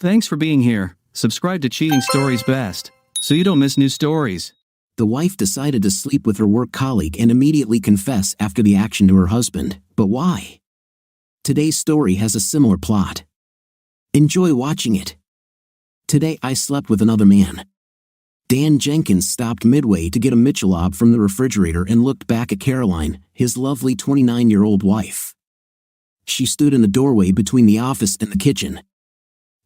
Thanks for being here. Subscribe to Cheating Stories Best, so you don't miss new stories. The wife decided to sleep with her work colleague and immediately confess after the action to her husband. But why? Today's story has a similar plot. Enjoy watching it. Today I slept with another man. Dan Jenkins stopped midway to get a Michelob from the refrigerator and looked back at Caroline, his lovely 29-year-old wife. She stood in the doorway between the office and the kitchen.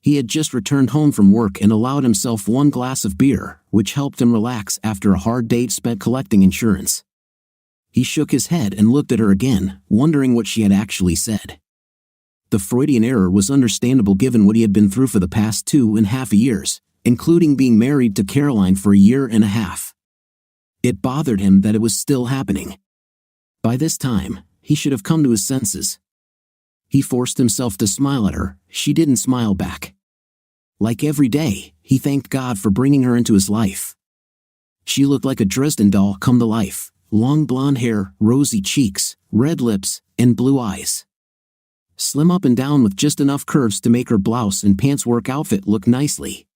He had just returned home from work and allowed himself one glass of beer, which helped him relax after a hard day spent collecting insurance. He shook his head and looked at her again, wondering what she had actually said. The Freudian error was understandable given what he had been through for the past 2.5 years, including being married to Caroline for a year and a half. It bothered him that it was still happening. By this time, he should have come to his senses. He forced himself to smile at her. She didn't smile back. Like every day, he thanked God for bringing her into his life. She looked like a Dresden doll come to life, long blonde hair, rosy cheeks, red lips, and blue eyes. Slim up and down with just enough curves to make her blouse and pants work outfit look nicely.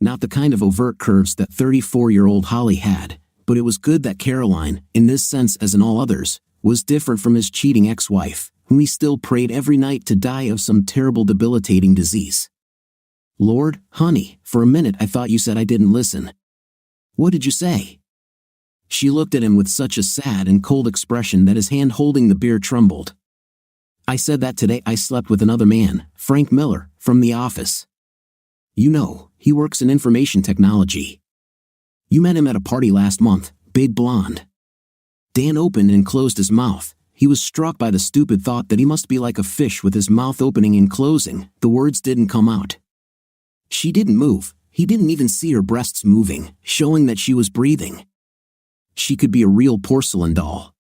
Not the kind of overt curves that 34-year-old Holly had, but it was good that Caroline, in this sense as in all others, was different from his cheating ex-wife, whom he still prayed every night to die of some terrible debilitating disease. Lord, honey, for a minute I thought you said I didn't listen. What did you say? She looked at him with such a sad and cold expression that his hand holding the beer trembled. I said that today I slept with another man, Frank Miller, from the office. You know, he works in information technology. You met him at a party last month, big blonde. Dan opened and closed his mouth. He was struck by the stupid thought that he must be like a fish with his mouth opening and closing. The words didn't come out. She didn't move. He didn't even see her breasts moving, showing that she was breathing. She could be a real porcelain doll.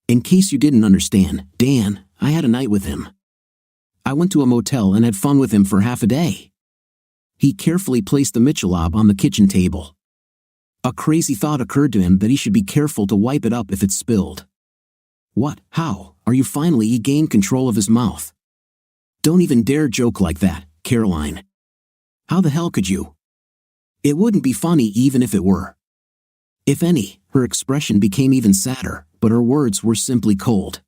In case you didn't understand, Dan, I had a night with him. I went to a motel and had fun with him for half a day. He carefully placed the Michelob on the kitchen table. A crazy thought occurred to him that he should be careful to wipe it up if it spilled. What? How? Are you finally? He gained control of his mouth. Don't even dare joke like that, Caroline. How the hell could you? It wouldn't be funny even if it were. If any, her expression became even sadder, but her words were simply cold.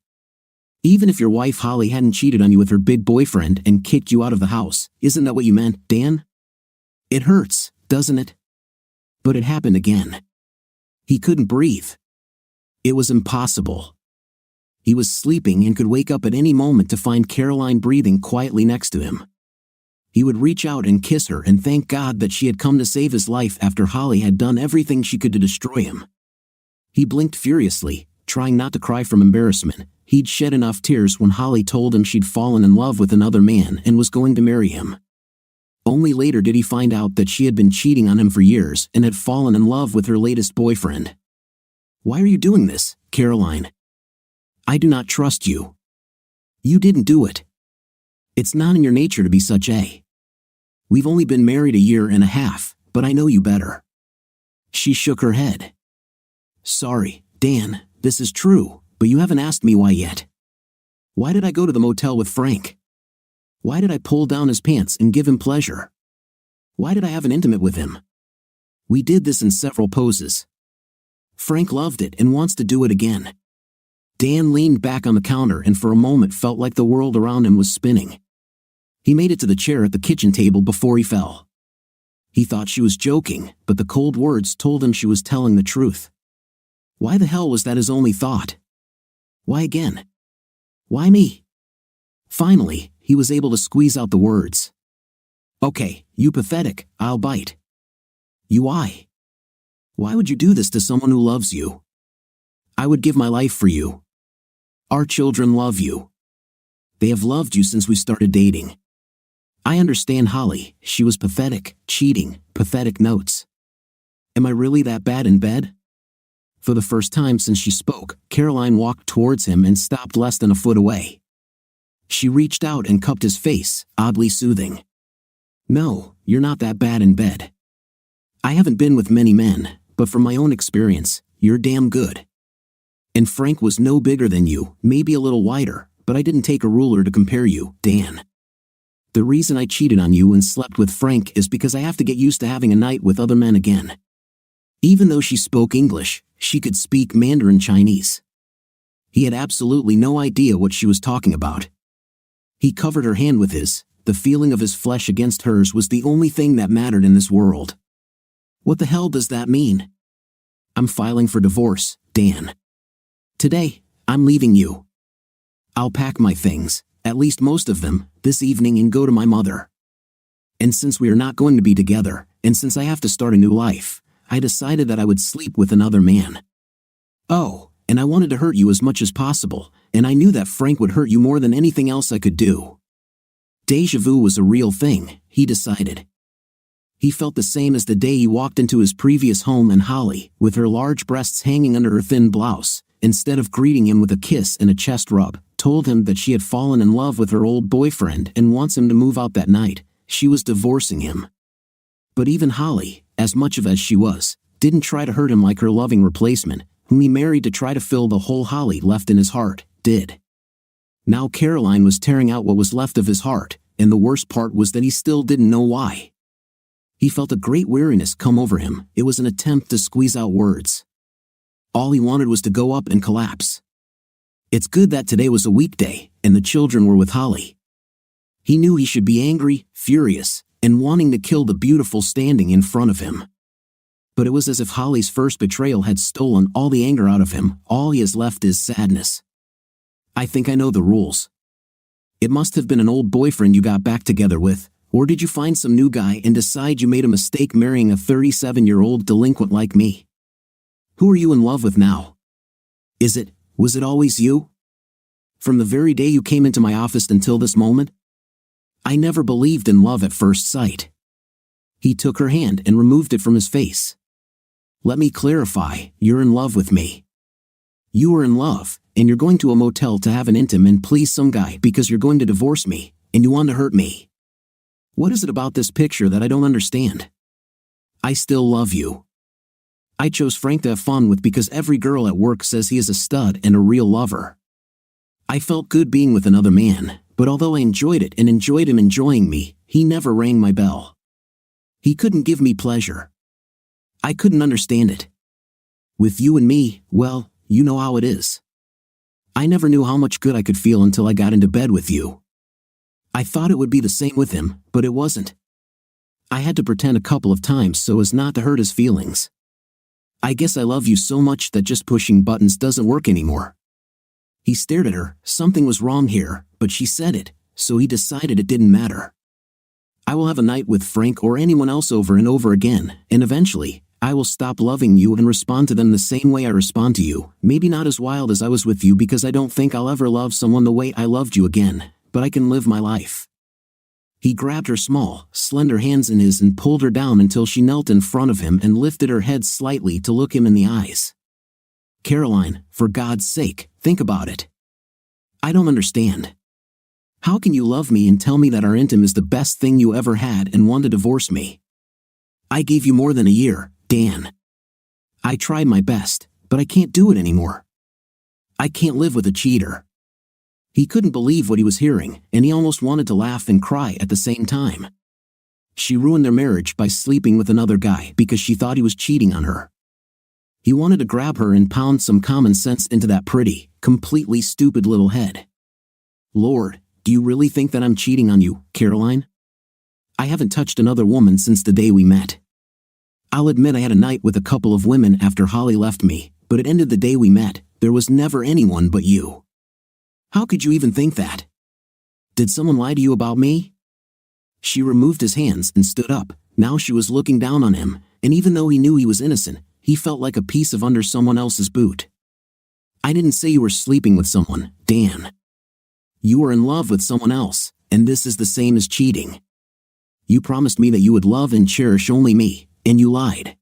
Even if your wife Holly hadn't cheated on you with her big boyfriend and kicked you out of the house, isn't that what you meant, Dan? It hurts, doesn't it? But it happened again. He couldn't breathe. It was impossible. He was sleeping and could wake up at any moment to find Caroline breathing quietly next to him. He would reach out and kiss her and thank God that she had come to save his life after Holly had done everything she could to destroy him. He blinked furiously, trying not to cry from embarrassment. He'd shed enough tears when Holly told him she'd fallen in love with another man and was going to marry him. Only later did he find out that she had been cheating on him for years and had fallen in love with her latest boyfriend. Why are you doing this, Caroline? I do not trust you. You didn't do it. It's not in your nature to be such a. We've only been married a year and a half, but I know you better. She shook her head. Sorry, Dan, this is true, but you haven't asked me why yet. Why did I go to the motel with Frank? Why did I pull down his pants and give him pleasure? Why did I have an intimate with him? We did this in several poses. Frank loved it and wants to do it again. Dan leaned back on the counter and for a moment felt like the world around him was spinning. He made it to the chair at the kitchen table before he fell. He thought she was joking, but the cold words told him she was telling the truth. Why the hell was that his only thought? Why again? Why me? Finally, he was able to squeeze out the words. Okay, you pathetic, I'll bite. You why? Why would you do this to someone who loves you? I would give my life for you. Our children love you. They have loved you since we started dating. I understand Holly, she was pathetic, cheating, pathetic notes. Am I really that bad in bed? For the first time since she spoke, Caroline walked towards him and stopped less than a foot away. She reached out and cupped his face, oddly soothing. No, you're not that bad in bed. I haven't been with many men, but from my own experience, you're damn good. And Frank was no bigger than you, maybe a little wider, but I didn't take a ruler to compare you, Dan. The reason I cheated on you and slept with Frank is because I have to get used to having a night with other men again. Even though she spoke English, she could speak Mandarin Chinese. He had absolutely no idea what she was talking about. He covered her hand with his. The feeling of his flesh against hers was the only thing that mattered in this world. What the hell does that mean? I'm filing for divorce, Dan. Today, I'm leaving you. I'll pack my things, at least most of them, this evening and go to my mother. And since we are not going to be together, and since I have to start a new life, I decided that I would sleep with another man. Oh, and I wanted to hurt you as much as possible, and I knew that Frank would hurt you more than anything else I could do. Deja vu was a real thing, he decided. He felt the same as the day he walked into his previous home, and Holly, with her large breasts hanging under her thin blouse, instead of greeting him with a kiss and a chest rub, told him that she had fallen in love with her old boyfriend and wants him to move out that night. She was divorcing him. But even Holly, as much of as she was, didn't try to hurt him like her loving replacement, whom he married to try to fill the hole Holly left in his heart, did. Now Caroline was tearing out what was left of his heart, and the worst part was that he still didn't know why. He felt a great weariness come over him. It was an attempt to squeeze out words. All he wanted was to go up and collapse. It's good that today was a weekday, and the children were with Holly. He knew he should be angry, furious, and wanting to kill the beautiful standing in front of him. But it was as if Holly's first betrayal had stolen all the anger out of him. All he has left is sadness. I think I know the rules. It must have been an old boyfriend you got back together with, or did you find some new guy and decide you made a mistake marrying a 37-year-old delinquent like me? Who are you in love with now? Was it always you? From the very day you came into my office until this moment? I never believed in love at first sight. He took her hand and removed it from his face. Let me clarify, you're in love with me. You are in love, and you're going to a motel to have an intim and please some guy because you're going to divorce me, and you want to hurt me. What is it about this picture that I don't understand? I still love you. I chose Frank to have fun with because every girl at work says he is a stud and a real lover. I felt good being with another man, but although I enjoyed it and enjoyed him enjoying me, he never rang my bell. He couldn't give me pleasure. I couldn't understand it. With you and me, well, you know how it is. I never knew how much good I could feel until I got into bed with you. I thought it would be the same with him, but it wasn't. I had to pretend a couple of times so as not to hurt his feelings. I guess I love you so much that just pushing buttons doesn't work anymore. He stared at her. Something was wrong here, but she said it, so he decided it didn't matter. I will have a night with Frank or anyone else over and over again, and eventually, I will stop loving you and respond to them the same way I respond to you. Maybe not as wild as I was with you because I don't think I'll ever love someone the way I loved you again, but I can live my life. He grabbed her small, slender hands in his and pulled her down until she knelt in front of him and lifted her head slightly to look him in the eyes. Caroline, for God's sake, think about it. I don't understand. How can you love me and tell me that our intim is the best thing you ever had and want to divorce me? I gave you more than a year, Dan. I tried my best, but I can't do it anymore. I can't live with a cheater. He couldn't believe what he was hearing, and he almost wanted to laugh and cry at the same time. She ruined their marriage by sleeping with another guy because she thought he was cheating on her. He wanted to grab her and pound some common sense into that pretty, completely stupid little head. Lord, do you really think that I'm cheating on you, Caroline? I haven't touched another woman since the day we met. I'll admit I had a night with a couple of women after Holly left me, but it ended the day we met. There was never anyone but you. How could you even think that? Did someone lie to you about me? She removed his hands and stood up. Now she was looking down on him, and even though he knew he was innocent, he felt like a piece of under someone else's boot. I didn't say you were sleeping with someone, Dan. You were in love with someone else, and this is the same as cheating. You promised me that you would love and cherish only me, and you lied.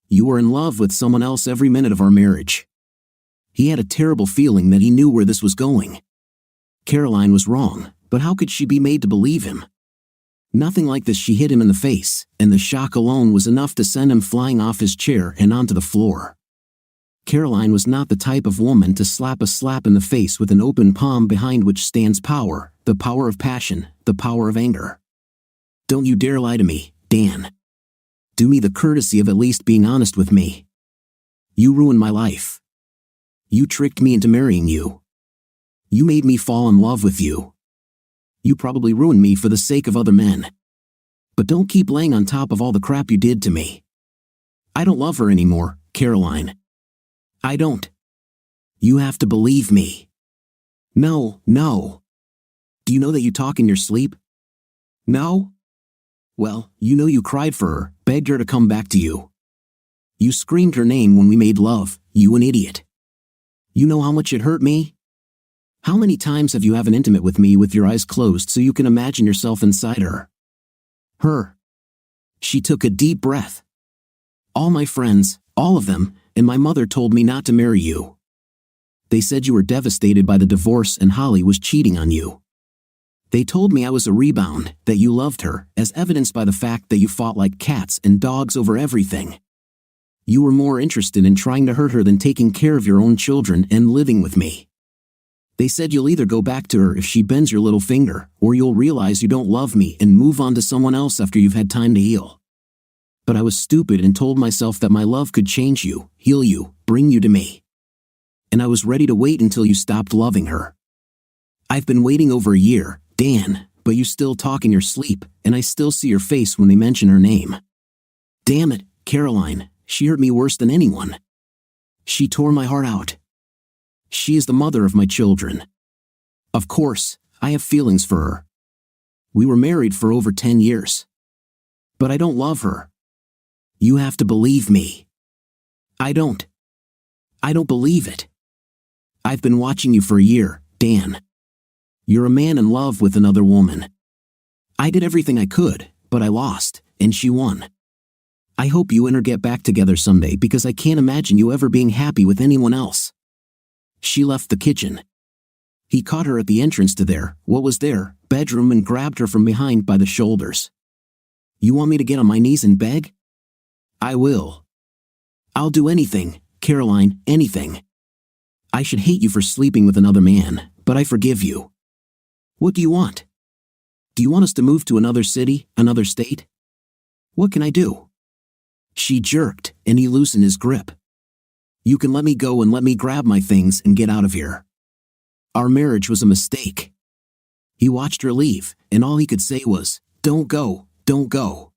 You were in love with someone else every minute of our marriage. He had a terrible feeling that he knew where this was going. Caroline was wrong, but how could she be made to believe him? Nothing like this. She hit him in the face, and the shock alone was enough to send him flying off his chair and onto the floor. Caroline was not the type of woman to slap a slap in the face with an open palm behind which stands power, The power of passion, the power of anger. Don't you dare lie to me, Dan. Do me the courtesy of at least being honest with me. You ruined my life. You tricked me into marrying you. You made me fall in love with you. You probably ruined me for the sake of other men. But don't keep laying on top of all the crap you did to me. I don't love her anymore, Caroline. I don't. You have to believe me. No. Do you know that you talk in your sleep? No? Well, you know you cried for her, begged her to come back to you. You screamed her name when we made love, you an idiot. You know how much it hurt me? How many times have you been intimate with me with your eyes closed so you can imagine yourself inside her? Her. She took a deep breath. All my friends, all of them, and my mother told me not to marry you. They said you were devastated by the divorce and Holly was cheating on you. They told me I was a rebound, that you loved her, as evidenced by the fact that you fought like cats and dogs over everything. You were more interested in trying to hurt her than taking care of your own children and living with me. They said you'll either go back to her if she bends your little finger, or you'll realize you don't love me and move on to someone else after you've had time to heal. But I was stupid and told myself that my love could change you, heal you, bring you to me. And I was ready to wait until you stopped loving her. I've been waiting over a year, Dan, but you still talk in your sleep, and I still see your face when they mention her name. Damn it, Caroline, she hurt me worse than anyone. She tore my heart out. She is the mother of my children. Of course, I have feelings for her. We were married for over 10 years. But I don't love her. You have to believe me. I don't believe it. I've been watching you for a year, Dan. You're a man in love with another woman. I did everything I could, but I lost, and she won. I hope you and her get back together someday because I can't imagine you ever being happy with anyone else. She left the kitchen. He caught her at the entrance to what was their bedroom and grabbed her from behind by the shoulders. You want me to get on my knees and beg? I will. I'll do anything, Caroline, anything. I should hate you for sleeping with another man, but I forgive you. What do you want? Do you want us to move to another city, another state? What can I do? She jerked, and he loosened his grip. You can let me go and let me grab my things and get out of here. Our marriage was a mistake. He watched her leave, and all he could say was, "Don't go, don't go."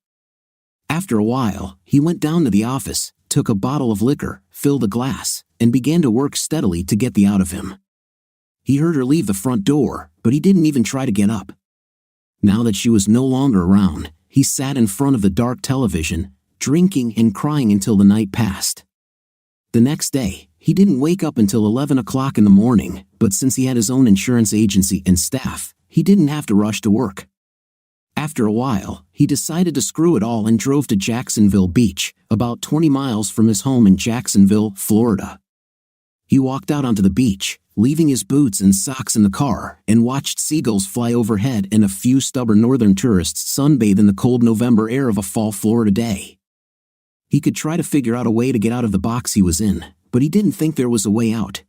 After a while, he went down to the office, took a bottle of liquor, filled a glass, and began to work steadily to get the out of him. He heard her leave the front door, but he didn't even try to get up. Now that she was no longer around, he sat in front of the dark television, drinking and crying until the night passed. The next day, he didn't wake up until 11 o'clock in the morning, but since he had his own insurance agency and staff, he didn't have to rush to work. After a while, he decided to screw it all and drove to Jacksonville Beach, about 20 miles from his home in Jacksonville, Florida. He walked out onto the beach, leaving his boots and socks in the car, and watched seagulls fly overhead and a few stubborn northern tourists sunbathe in the cold November air of a fall Florida day. He could try to figure out a way to get out of the box he was in, but he didn't think there was a way out.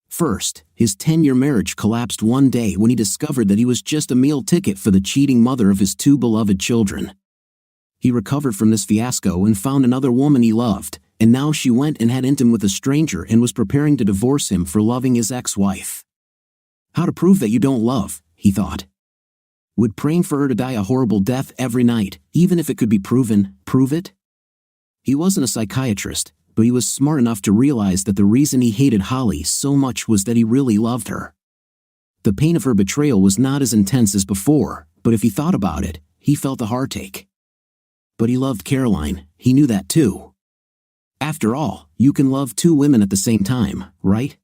First, his 10-year marriage collapsed one day when he discovered that he was just a meal ticket for the cheating mother of his 2 beloved children. He recovered from this fiasco and found another woman he loved, and now she went and had intimate with a stranger and was preparing to divorce him for loving his ex-wife. How to prove that you don't love, he thought. Would praying for her to die a horrible death every night, even if it could be proven, prove it? He wasn't a psychiatrist, but he was smart enough to realize that the reason he hated Holly so much was that he really loved her. The pain of her betrayal was not as intense as before, but if he thought about it, he felt a heartache. But he loved Caroline, he knew that too. After all, you can love 2 women at the same time, right?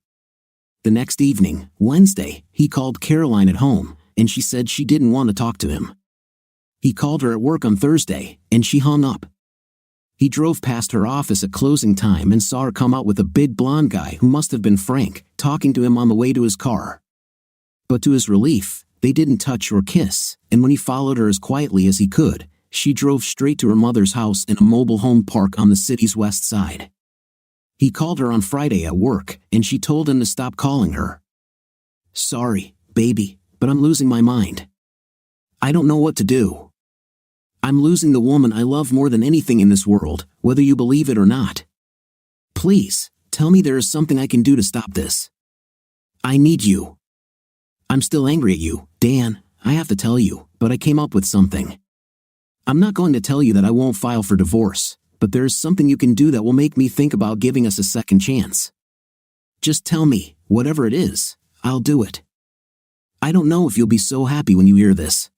The next evening, Wednesday, he called Caroline at home, and she said she didn't want to talk to him. He called her at work on Thursday, and she hung up. He drove past her office at closing time and saw her come out with a big blonde guy who must have been Frank, talking to him on the way to his car. But to his relief, they didn't touch or kiss, and when he followed her as quietly as he could, she drove straight to her mother's house in a mobile home park on the city's west side. He called her on Friday at work, and she told him to stop calling her. "Sorry, baby, but I'm losing my mind. I don't know what to do. I'm losing the woman I love more than anything in this world, whether you believe it or not. Please, tell me there is something I can do to stop this. I need you. I'm still angry at you, Dan, I have to tell you, but I came up with something. I'm not going to tell you that I won't file for divorce, but there is something you can do that will make me think about giving us a second chance. Just tell me, whatever it is, I'll do it. I don't know if you'll be so happy when you hear this.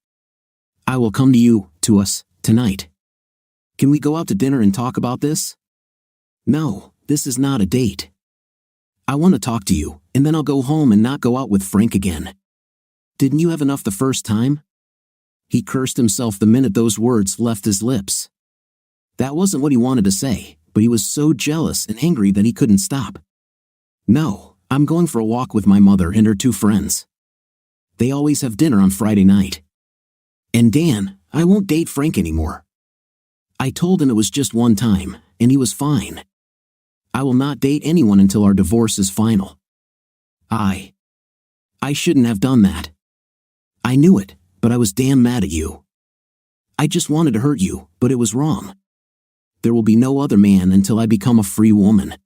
I will come to us, tonight. Can we go out to dinner and talk about this? No, this is not a date. I want to talk to you, and then I'll go home and not go out with Frank again. Didn't you have enough the first time? He cursed himself the minute those words left his lips. That wasn't what he wanted to say, but he was so jealous and angry that he couldn't stop. No, I'm going for a walk with my mother and her 2 friends. They always have dinner on Friday night. And Dan, I won't date Frank anymore. I told him it was just one time, and he was fine. I will not date anyone until our divorce is final. I shouldn't have done that. I knew it, but I was damn mad at you. I just wanted to hurt you, but it was wrong. There will be no other man until I become a free woman.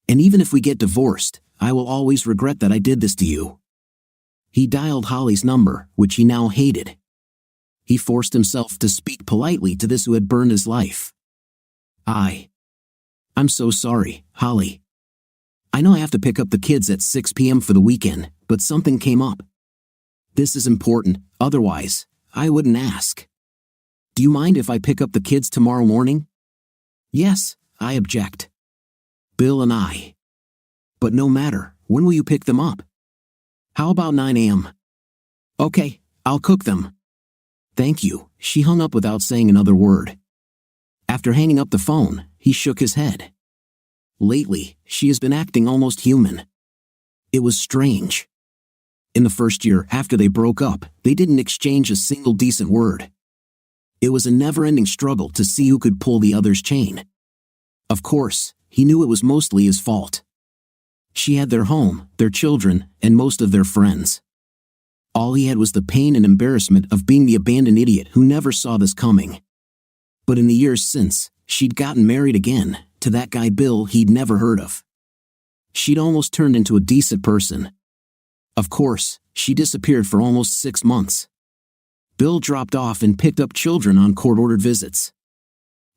And even if we get divorced, I will always regret that I did this to you. He dialed Holly's number, which he now hated. He forced himself to speak politely to this who had burned his life. I'm so sorry, Holly. I know I have to pick up the kids at 6 p.m. for the weekend, but something came up. This is important, otherwise, I wouldn't ask. Do you mind if I pick up the kids tomorrow morning? Yes, I object. Bill and I. But no matter, when will you pick them up? How about 9 a.m.? Okay, I'll cook them. Thank you, she hung up without saying another word. After hanging up the phone, he shook his head. Lately, she has been acting almost human. It was strange. In the first year after they broke up, they didn't exchange a single decent word. It was a never-ending struggle to see who could pull the other's chain. Of course, he knew it was mostly his fault. She had their home, their children, and most of their friends. All he had was the pain and embarrassment of being the abandoned idiot who never saw this coming. But in the years since, she'd gotten married again, to that guy Bill he'd never heard of. She'd almost turned into a decent person. Of course, she disappeared for almost 6 months. Bill dropped off and picked up children on court-ordered visits.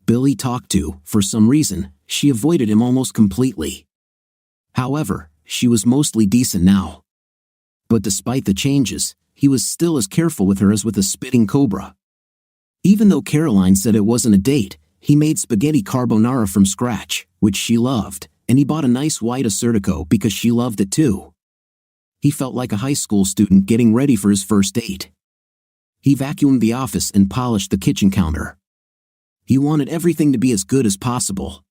Bill he talked to, for some reason, she avoided him almost completely. However, she was mostly decent now. But despite the changes, he was still as careful with her as with a spitting cobra. Even though Caroline said it wasn't a date, he made spaghetti carbonara from scratch, which she loved, and he bought a nice white Acertico because she loved it too. He felt like a high school student getting ready for his first date. He vacuumed the office and polished the kitchen counter. He wanted everything to be as good as possible.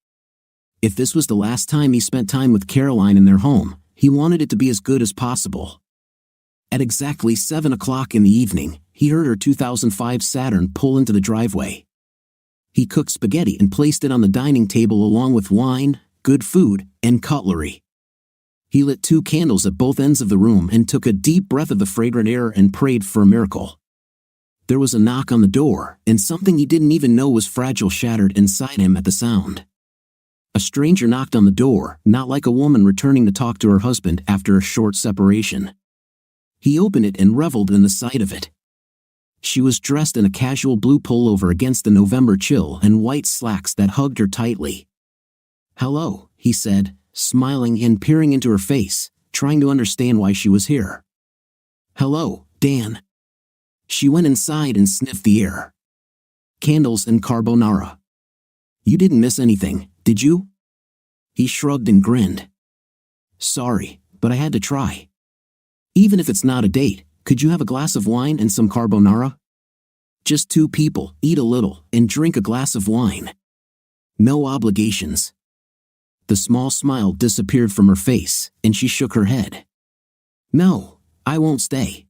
If this was the last time he spent time with Caroline in their home, he wanted it to be as good as possible. At exactly 7 o'clock in the evening, he heard her 2005 Saturn pull into the driveway. He cooked spaghetti and placed it on the dining table along with wine, good food, and cutlery. He lit 2 candles at both ends of the room and took a deep breath of the fragrant air and prayed for a miracle. There was a knock on the door, and something he didn't even know was fragile shattered inside him at the sound. A stranger knocked on the door, not like a woman returning to talk to her husband after a short separation. He opened it and reveled in the sight of it. She was dressed in a casual blue pullover against the November chill and white slacks that hugged her tightly. "Hello," he said, smiling and peering into her face, trying to understand why she was here. "Hello, Dan." She went inside and sniffed the air. Candles and carbonara. "You didn't miss anything, did you?" He shrugged and grinned. "Sorry, but I had to try. Even if it's not a date, could you have a glass of wine and some carbonara? Just 2 people, eat a little, and drink a glass of wine. No obligations." The small smile disappeared from her face, and she shook her head. "No, I won't stay.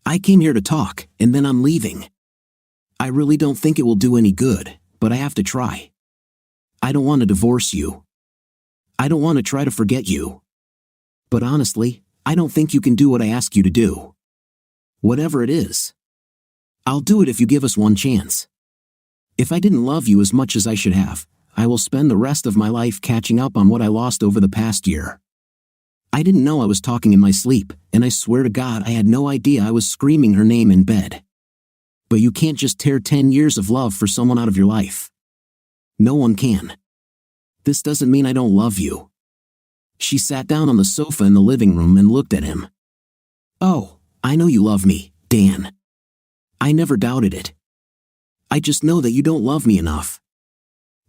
I came here to talk, and then I'm leaving. I really don't think it will do any good, but I have to try. I don't want to divorce you. I don't want to try to forget you. But honestly, I don't think you can do what I ask you to do. Whatever it is. I'll do it if you give us one chance. If I didn't love you as much as I should have, I will spend the rest of my life catching up on what I lost over the past year. I didn't know I was talking in my sleep, and I swear to God I had no idea I was screaming her name in bed. But you can't just tear 10 years of love for someone out of your life. No one can. This doesn't mean I don't love you. She sat down on the sofa in the living room and looked at him. Oh, I know you love me, Dan. I never doubted it. I just know that you don't love me enough.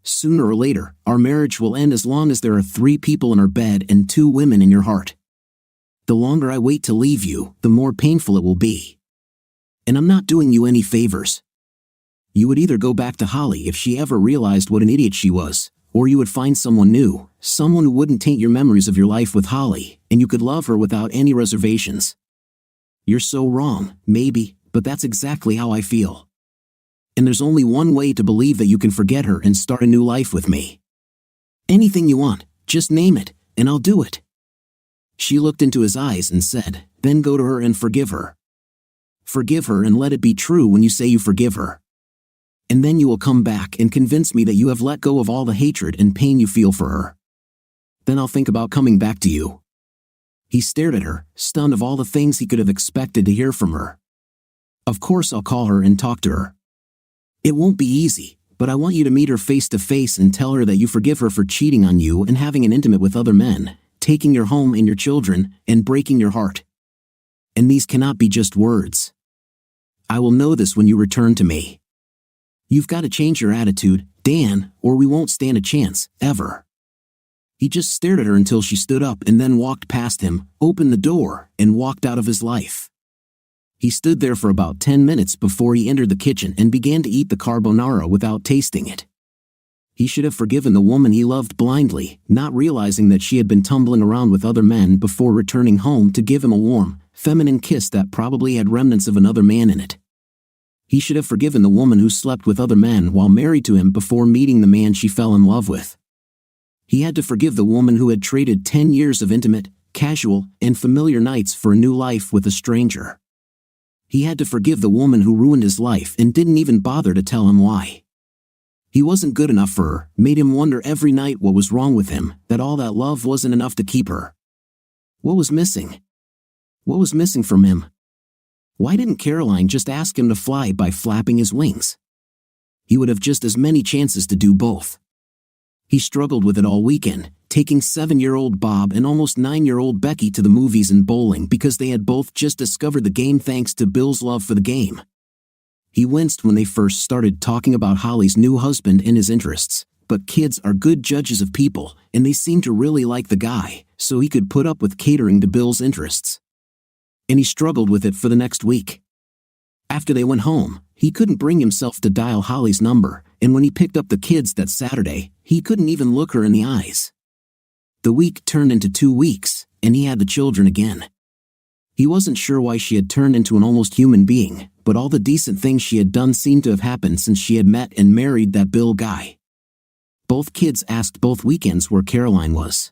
Sooner or later, our marriage will end as long as there are 3 people in our bed and 2 women in your heart. The longer I wait to leave you, the more painful it will be. And I'm not doing you any favors. You would either go back to Holly if she ever realized what an idiot she was, or you would find someone new, someone who wouldn't taint your memories of your life with Holly, and you could love her without any reservations. You're so wrong, maybe, but that's exactly how I feel. And there's only one way to believe that you can forget her and start a new life with me. Anything you want, just name it, and I'll do it. She looked into his eyes and said, then go to her and forgive her. Forgive her and let it be true when you say you forgive her. And then you will come back and convince me that you have let go of all the hatred and pain you feel for her. Then I'll think about coming back to you. He stared at her, stunned of all the things he could have expected to hear from her. Of course I'll call her and talk to her. It won't be easy, but I want you to meet her face to face and tell her that you forgive her for cheating on you and having an intimate with other men, taking your home and your children, and breaking your heart. And these cannot be just words. I will know this when you return to me. You've got to change your attitude, Dan, or we won't stand a chance, ever. He just stared at her until she stood up and then walked past him, opened the door, and walked out of his life. He stood there for about 10 minutes before he entered the kitchen and began to eat the carbonara without tasting it. He should have forgiven the woman he loved blindly, not realizing that she had been tumbling around with other men before returning home to give him a warm, feminine kiss that probably had remnants of another man in it. He should have forgiven the woman who slept with other men while married to him before meeting the man she fell in love with. He had to forgive the woman who had traded 10 years of intimate, casual, and familiar nights for a new life with a stranger. He had to forgive the woman who ruined his life and didn't even bother to tell him why. He wasn't good enough for her, made him wonder every night what was wrong with him, that all that love wasn't enough to keep her. What was missing? What was missing from him? Why didn't Caroline just ask him to fly by flapping his wings? He would have just as many chances to do both. He struggled with it all weekend, taking 7-year-old Bob and almost 9-year-old Becky to the movies and bowling because they had both just discovered the game thanks to Bill's love for the game. He winced when they first started talking about Holly's new husband and his interests, but kids are good judges of people, and they seemed to really like the guy, so he could put up with catering to Bill's interests. And he struggled with it for the next week. After they went home, he couldn't bring himself to dial Holly's number, and when he picked up the kids that Saturday, he couldn't even look her in the eyes. The week turned into 2 weeks, and he had the children again. He wasn't sure why she had turned into an almost human being, but all the decent things she had done seemed to have happened since she had met and married that Bill guy. Both kids asked both weekends where Caroline was.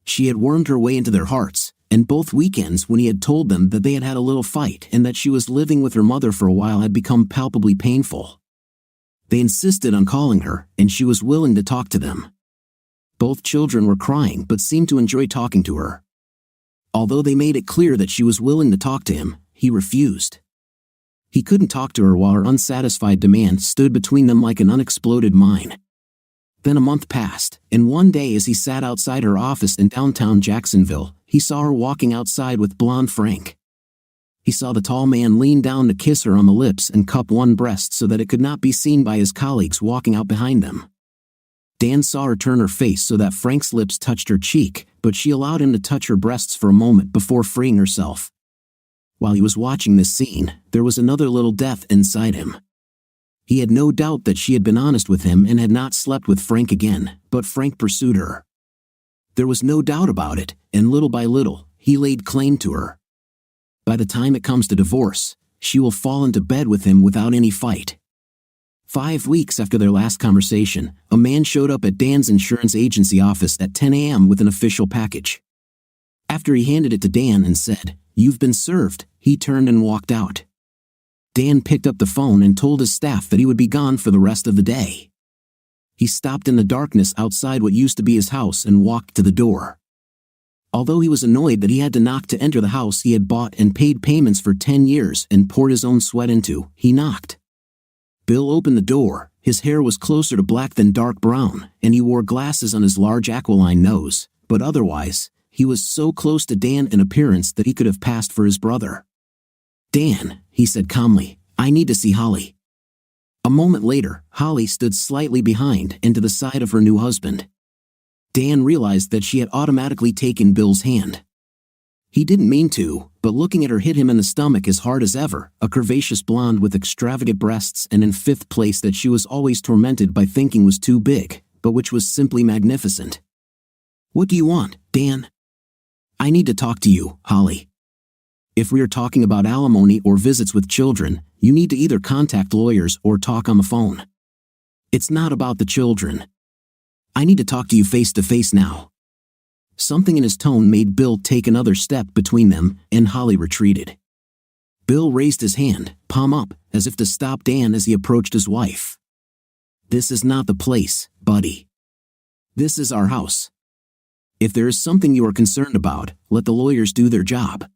She had wormed her way into their hearts, and both weekends when he had told them that they had had a little fight and that she was living with her mother for a while had become palpably painful. They insisted on calling her, and she was willing to talk to them. Both children were crying but seemed to enjoy talking to her. Although they made it clear that she was willing to talk to him, he refused. He couldn't talk to her while her unsatisfied demand stood between them like an unexploded mine. Then a month passed, and one day as he sat outside her office in downtown Jacksonville, he saw her walking outside with blonde Frank. He saw the tall man lean down to kiss her on the lips and cup one breast so that it could not be seen by his colleagues walking out behind them. Dan saw her turn her face so that Frank's lips touched her cheek, but she allowed him to touch her breasts for a moment before freeing herself. While he was watching this scene, there was another little death inside him. He had no doubt that she had been honest with him and had not slept with Frank again, but Frank pursued her. There was no doubt about it, and little by little, he laid claim to her. By the time it comes to divorce, she will fall into bed with him without any fight. 5 weeks after their last conversation, a man showed up at Dan's insurance agency office at 10 a.m. with an official package. After he handed it to Dan and said, "You've been served," He turned and walked out. Dan picked up the phone and told his staff that he would be gone for the rest of the day. He stopped in the darkness outside what used to be his house and walked to the door. Although he was annoyed that he had to knock to enter the house he had bought and paid payments for 10 years and poured his own sweat into, he knocked. Bill opened the door. His hair was closer to black than dark brown, and he wore glasses on his large aquiline nose, but otherwise, he was so close to Dan in appearance that he could have passed for his brother. "Dan," he said calmly, "I need to see Holly." A moment later, Holly stood slightly behind and to the side of her new husband. Dan realized that she had automatically taken Bill's hand. He didn't mean to, but looking at her hit him in the stomach as hard as ever, a curvaceous blonde with extravagant breasts and in fifth place that she was always tormented by thinking was too big, but which was simply magnificent. "What do you want, Dan?" "I need to talk to you, Holly. If we are talking about alimony or visits with children, you need to either contact lawyers or talk on the phone. It's not about the children. I need to talk to you face to face now." Something in his tone made Bill take another step between them, and Holly retreated. Bill raised his hand, palm up, as if to stop Dan as he approached his wife. "This is not the place, buddy. This is our house. If there is something you are concerned about, let the lawyers do their job."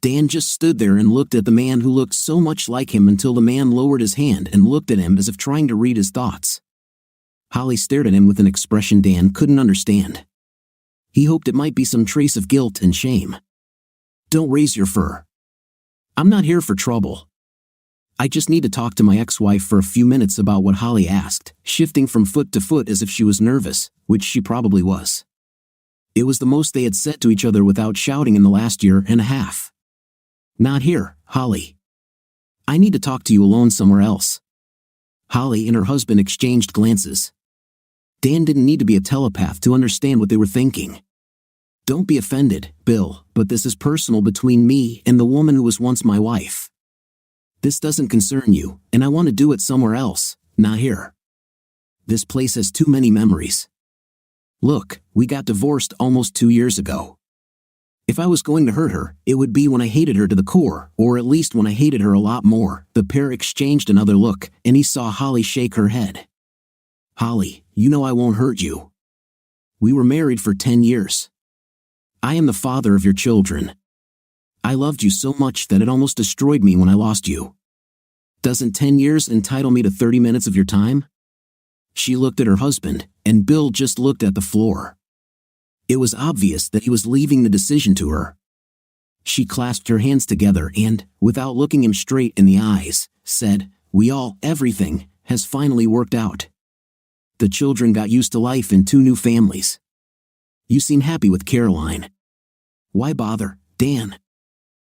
Dan just stood there and looked at the man who looked so much like him until the man lowered his hand and looked at him as if trying to read his thoughts. Holly stared at him with an expression Dan couldn't understand. He hoped it might be some trace of guilt and shame. "Don't raise your fur. I'm not here for trouble. I just need to talk to my ex-wife for a few minutes about what," Holly asked, shifting from foot to foot as if she was nervous, which she probably was. It was the most they had said to each other without shouting in the last year and a half. "Not here, Holly. I need to talk to you alone somewhere else." Holly and her husband exchanged glances. Dan didn't need to be a telepath to understand what they were thinking. "Don't be offended, Bill, but this is personal between me and the woman who was once my wife. This doesn't concern you, and I want to do it somewhere else, not here. This place has too many memories. Look, we got divorced almost 2 years ago. If I was going to hurt her, it would be when I hated her to the core, or at least when I hated her a lot more." The pair exchanged another look, and he saw Holly shake her head. "Holly, you know I won't hurt you. We were married for 10 years. I am the father of your children. I loved you so much that it almost destroyed me when I lost you. Doesn't 10 years entitle me to 30 minutes of your time?" She looked at her husband, and Bill just looked at the floor. It was obvious that he was leaving the decision to her. She clasped her hands together and, without looking him straight in the eyes, said, Everything, has finally worked out. The children got used to life in 2 new families. You seem happy with Caroline. Why bother, Dan?"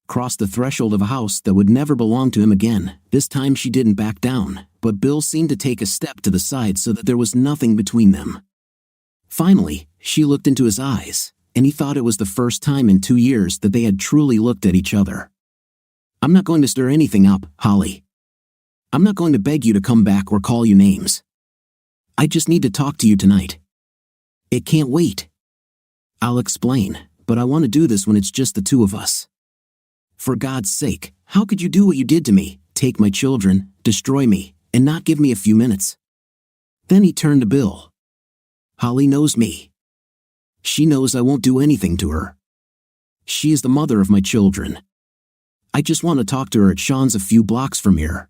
Crossed the threshold of a house that would never belong to him again. This time she didn't back down, but Bill seemed to take a step to the side so that there was nothing between them. Finally, she looked into his eyes, and he thought it was the first time in 2 years that they had truly looked at each other. "I'm not going to stir anything up, Holly. I'm not going to beg you to come back or call you names. I just need to talk to you tonight. It can't wait. I'll explain, but I want to do this when it's just the 2 of us. For God's sake, how could you do what you did to me, take my children, destroy me, and not give me a few minutes?" Then he turned to Bill. "Holly knows me. She knows I won't do anything to her. She is the mother of my children. I just want to talk to her at Sean's a few blocks from here.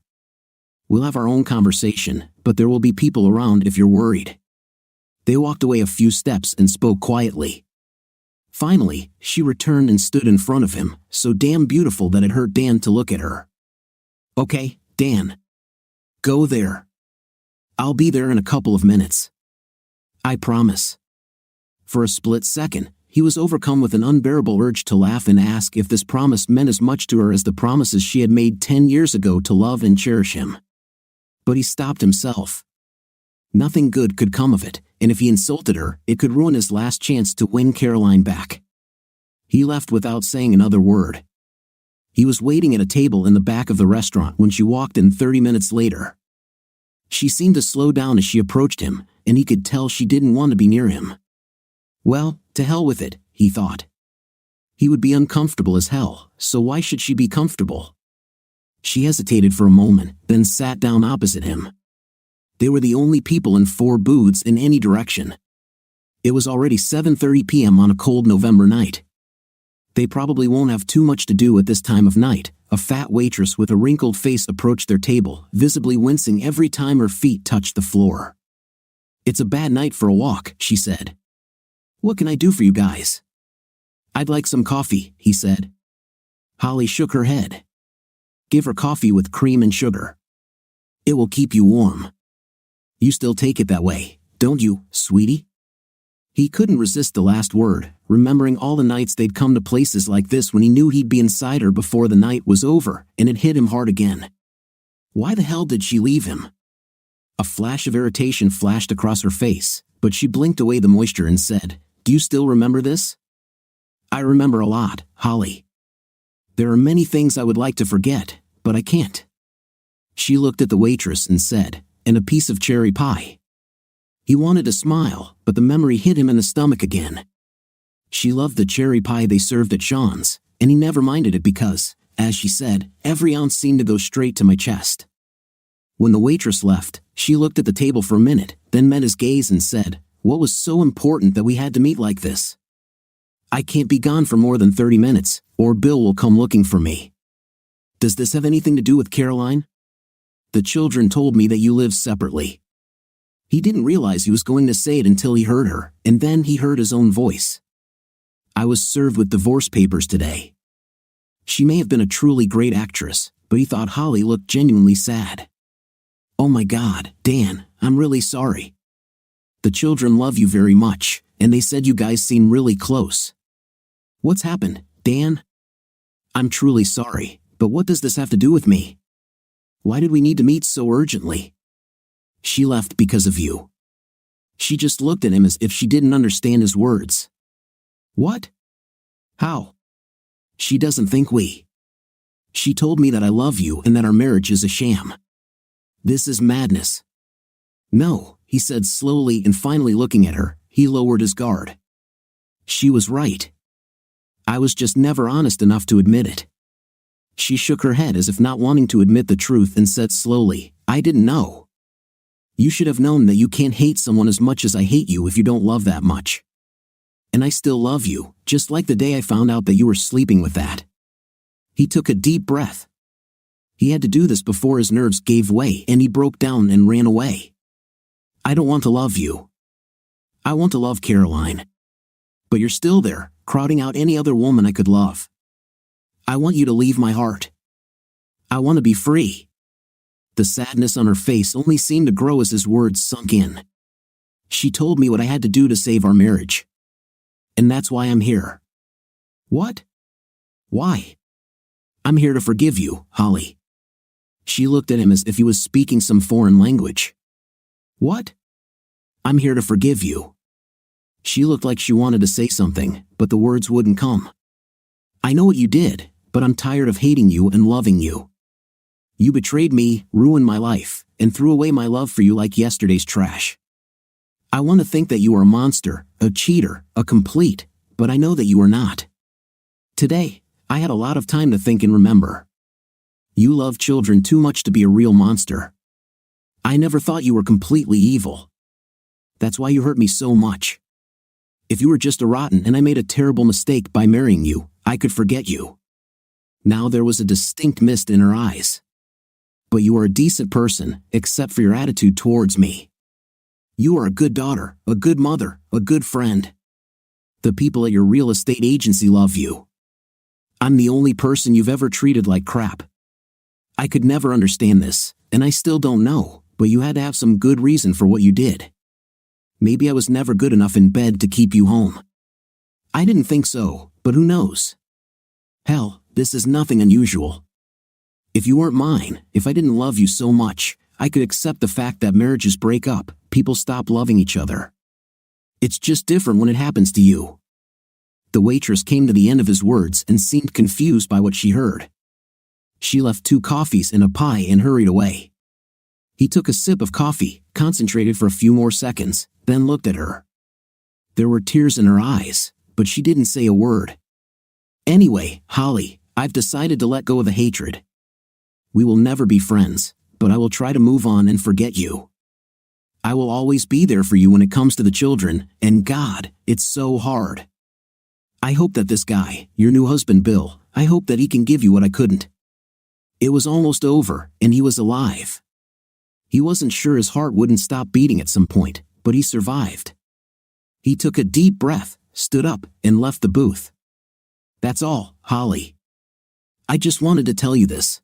We'll have our own conversation, but there will be people around if you're worried." They walked away a few steps and spoke quietly. Finally, she returned and stood in front of him, so damn beautiful that it hurt Dan to look at her. "Okay, Dan. Go there. I'll be there in a couple of minutes. I promise." For a split second, he was overcome with an unbearable urge to laugh and ask if this promise meant as much to her as the promises she had made 10 years ago to love and cherish him. But he stopped himself. Nothing good could come of it, and if he insulted her, it could ruin his last chance to win Caroline back. He left without saying another word. He was waiting at a table in the back of the restaurant when she walked in 30 minutes later. She seemed to slow down as she approached him, and he could tell she didn't want to be near him. Well, to hell with it, he thought. He would be uncomfortable as hell, so why should she be comfortable? She hesitated for a moment, then sat down opposite him. They were the only people in 4 booths in any direction. It was already 7:30 p.m. on a cold November night. They probably won't have too much to do at this time of night. A fat waitress with a wrinkled face approached their table, visibly wincing every time her feet touched the floor. "It's a bad night for a walk," she said. "What can I do for you guys?" "I'd like some coffee," he said. Holly shook her head. "Give her coffee with cream and sugar. It will keep you warm. You still take it that way, don't you, sweetie?" He couldn't resist the last word, remembering all the nights they'd come to places like this when he knew he'd be inside her before the night was over, and it hit him hard again. Why the hell did she leave him? A flash of irritation flashed across her face, but she blinked away the moisture and said, "Do you still remember this?" "I remember a lot, Holly. There are many things I would like to forget, but I can't." She looked at the waitress and said, "And a piece of cherry pie." He wanted to smile, but the memory hit him in the stomach again. She loved the cherry pie they served at Sean's, and he never minded it because, as she said, every ounce seemed to go straight to my chest. When the waitress left, she looked at the table for a minute, then met his gaze and said, "What was so important that we had to meet like this? I can't be gone for more than 30 minutes, or Bill will come looking for me. Does this have anything to do with Caroline? The children told me that you live separately." He didn't realize he was going to say it until he heard her, and then he heard his own voice. "I was served with divorce papers today." She may have been a truly great actress, but he thought Holly looked genuinely sad. "Oh my God, Dan, I'm really sorry. The children love you very much, and they said you guys seem really close." "What's happened, Dan?" "I'm truly sorry, but what does this have to do with me? Why did we need to meet so urgently?" "She left because of you." She just looked at him as if she didn't understand his words. "What? How?" "She doesn't think we. She told me that I love you and that our marriage is a sham. This is madness." "No," he said slowly, and finally looking at her, he lowered his guard. "She was right. I was just never honest enough to admit it." She shook her head as if not wanting to admit the truth and said slowly, "I didn't know. You should have known that you can't hate someone as much as I hate you if you don't love that much. And I still love you, just like the day I found out that you were sleeping with that." He took a deep breath. He had to do this before his nerves gave way and he broke down and ran away. "I don't want to love you. I want to love Caroline. But you're still there, crowding out any other woman I could love. I want you to leave my heart. I want to be free." The sadness on her face only seemed to grow as his words sunk in. "She told me what I had to do to save our marriage. And that's why I'm here." "What? Why?" "I'm here to forgive you, Holly." She looked at him as if he was speaking some foreign language. "What?" "I'm here to forgive you." She looked like she wanted to say something, but the words wouldn't come. "I know what you did, but I'm tired of hating you and loving you. You betrayed me, ruined my life, and threw away my love for you like yesterday's trash. I want to think that you are a monster, a cheater, a complete, but I know that you are not. Today, I had a lot of time to think and remember. You love children too much to be a real monster. I never thought you were completely evil. That's why you hurt me so much. If you were just a rotten and I made a terrible mistake by marrying you, I could forget you." Now there was a distinct mist in her eyes. "But you are a decent person, except for your attitude towards me. You are a good daughter, a good mother, a good friend. The people at your real estate agency love you. I'm the only person you've ever treated like crap. I could never understand this, and I still don't know, but you had to have some good reason for what you did. Maybe I was never good enough in bed to keep you home. I didn't think so, but who knows? Hell, this is nothing unusual. If you weren't mine, if I didn't love you so much, I could accept the fact that marriages break up, people stop loving each other. It's just different when it happens to you." The waitress came to the end of his words and seemed confused by what she heard. She left 2 coffees and a pie and hurried away. He took a sip of coffee, concentrated for a few more seconds, then looked at her. There were tears in her eyes, but she didn't say a word. Anyway, Holly, I've decided to let go of the hatred. We will never be friends, but I will try to move on and forget you. I will always be there for you when it comes to the children, and God, it's so hard. I hope that this guy, your new husband Bill, I hope that he can give you what I couldn't. It was almost over, and he was alive. He wasn't sure his heart wouldn't stop beating at some point, but he survived. He took a deep breath, stood up, and left the booth. That's all, Holly. I just wanted to tell you this.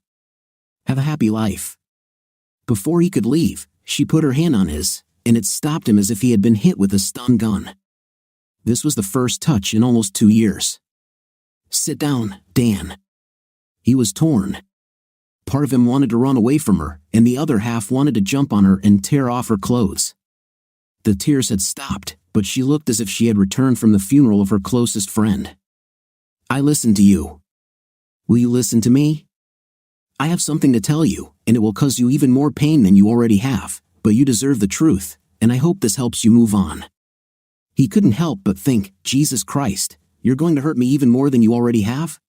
Have a happy life. Before he could leave, she put her hand on his, and it stopped him as if he had been hit with a stun gun. This was the first touch in almost 2 years. Sit down, Dan. He was torn. Part of him wanted to run away from her, and the other half wanted to jump on her and tear off her clothes. The tears had stopped, but she looked as if she had returned from the funeral of her closest friend. I listened to you. Will you listen to me? I have something to tell you, and it will cause you even more pain than you already have, but you deserve the truth, and I hope this helps you move on. He couldn't help but think, Jesus Christ, you're going to hurt me even more than you already have?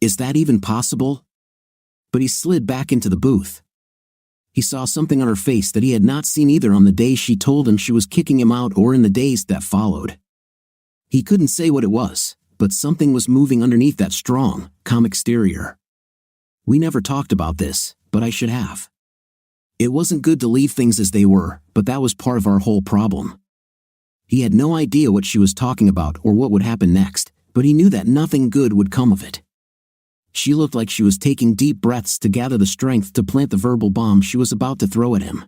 Is that even possible? But he slid back into the booth. He saw something on her face that he had not seen either on the day she told him she was kicking him out or in the days that followed. He couldn't say what it was, but something was moving underneath that strong, calm exterior. We never talked about this, but I should have. It wasn't good to leave things as they were, but that was part of our whole problem. He had no idea what she was talking about or what would happen next, but he knew that nothing good would come of it. She looked like she was taking deep breaths to gather the strength to plant the verbal bomb she was about to throw at him.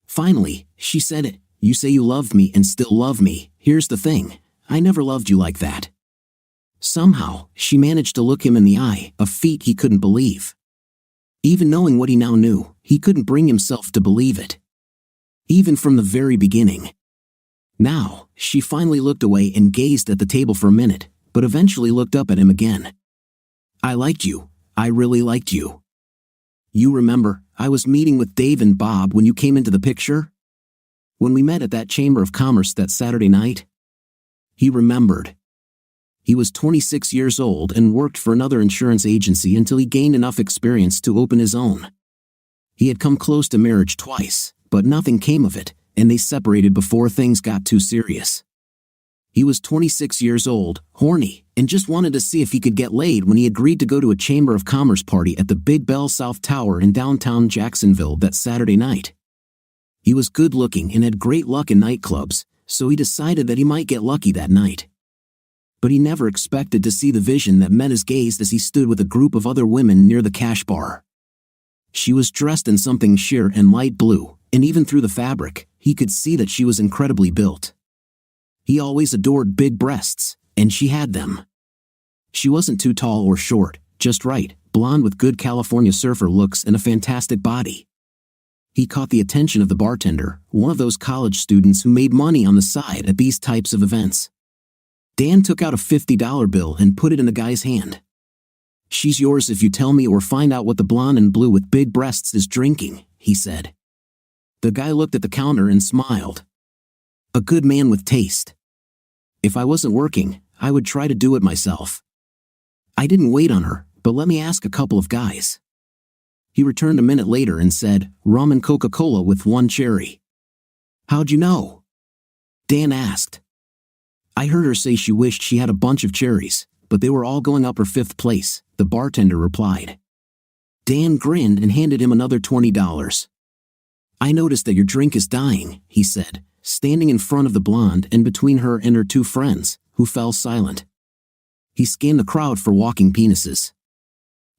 Finally, she said it. You say you love me and still love me. Here's the thing. I never loved you like that. Somehow, she managed to look him in the eye, a feat he couldn't believe. Even knowing what he now knew, he couldn't bring himself to believe it. Even from the very beginning. Now, she finally looked away and gazed at the table for a minute, but eventually looked up at him again. I liked you. I really liked you. You remember, I was meeting with Dave and Bob when you came into the picture? When we met at that Chamber of Commerce that Saturday night? He remembered. He was 26 years old and worked for another insurance agency until he gained enough experience to open his own. He had come close to marriage twice, but nothing came of it, and they separated before things got too serious. He was 26 years old, horny, and just wanted to see if he could get laid when he agreed to go to a Chamber of Commerce party at the Big Bell South Tower in downtown Jacksonville that Saturday night. He was good-looking and had great luck in nightclubs, so he decided that he might get lucky that night. But he never expected to see the vision that met his gaze as he stood with a group of other women near the cash bar. She was dressed in something sheer and light blue, and even through the fabric, he could see that she was incredibly built. He always adored big breasts, and she had them. She wasn't too tall or short, just right, blonde with good California surfer looks and a fantastic body. He caught the attention of the bartender, one of those college students who made money on the side at these types of events. Dan took out a $50 bill and put it in the guy's hand. She's yours if you tell me or find out what the blonde in blue with big breasts is drinking, he said. The guy looked at the counter and smiled. A good man with taste. If I wasn't working, I would try to do it myself. I didn't wait on her, but let me ask a couple of guys. He returned a minute later and said, rum and Coca-Cola with one cherry. How'd you know? Dan asked. I heard her say she wished she had a bunch of cherries, but they were all going up her 5th place, the bartender replied. Dan grinned and handed him another $20. I noticed that your drink is dying, he said, standing in front of the blonde and between her and her 2 friends, who fell silent. He scanned the crowd for walking penises.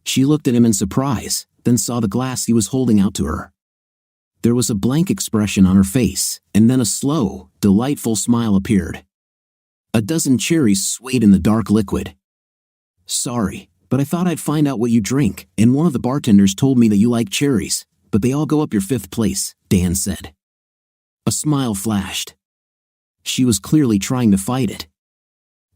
She looked at him in surprise, then saw the glass he was holding out to her. There was a blank expression on her face, and then a slow, delightful smile appeared. A dozen cherries swayed in the dark liquid. Sorry, but I thought I'd find out what you drink, and one of the bartenders told me that you like cherries, but they all go up your 5th place, Dan said. A smile flashed. She was clearly trying to fight it.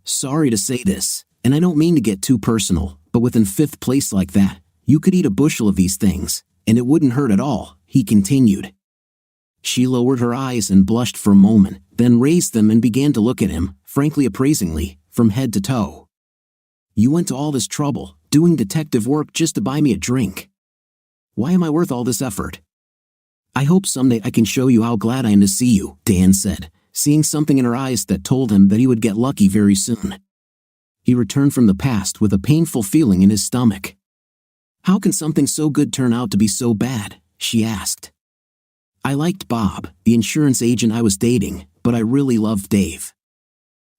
Sorry to say this, and I don't mean to get too personal, but within 5th place like that, you could eat a bushel of these things, and it wouldn't hurt at all, he continued. She lowered her eyes and blushed for a moment, then raised them and began to look at him, frankly appraisingly, from head to toe. You went to all this trouble, doing detective work just to buy me a drink. Why am I worth all this effort? I hope someday I can show you how glad I am to see you, Dan said, seeing something in her eyes that told him that he would get lucky very soon. He returned from the past with a painful feeling in his stomach. How can something so good turn out to be so bad? She asked. I liked Bob, the insurance agent I was dating, but I really loved Dave.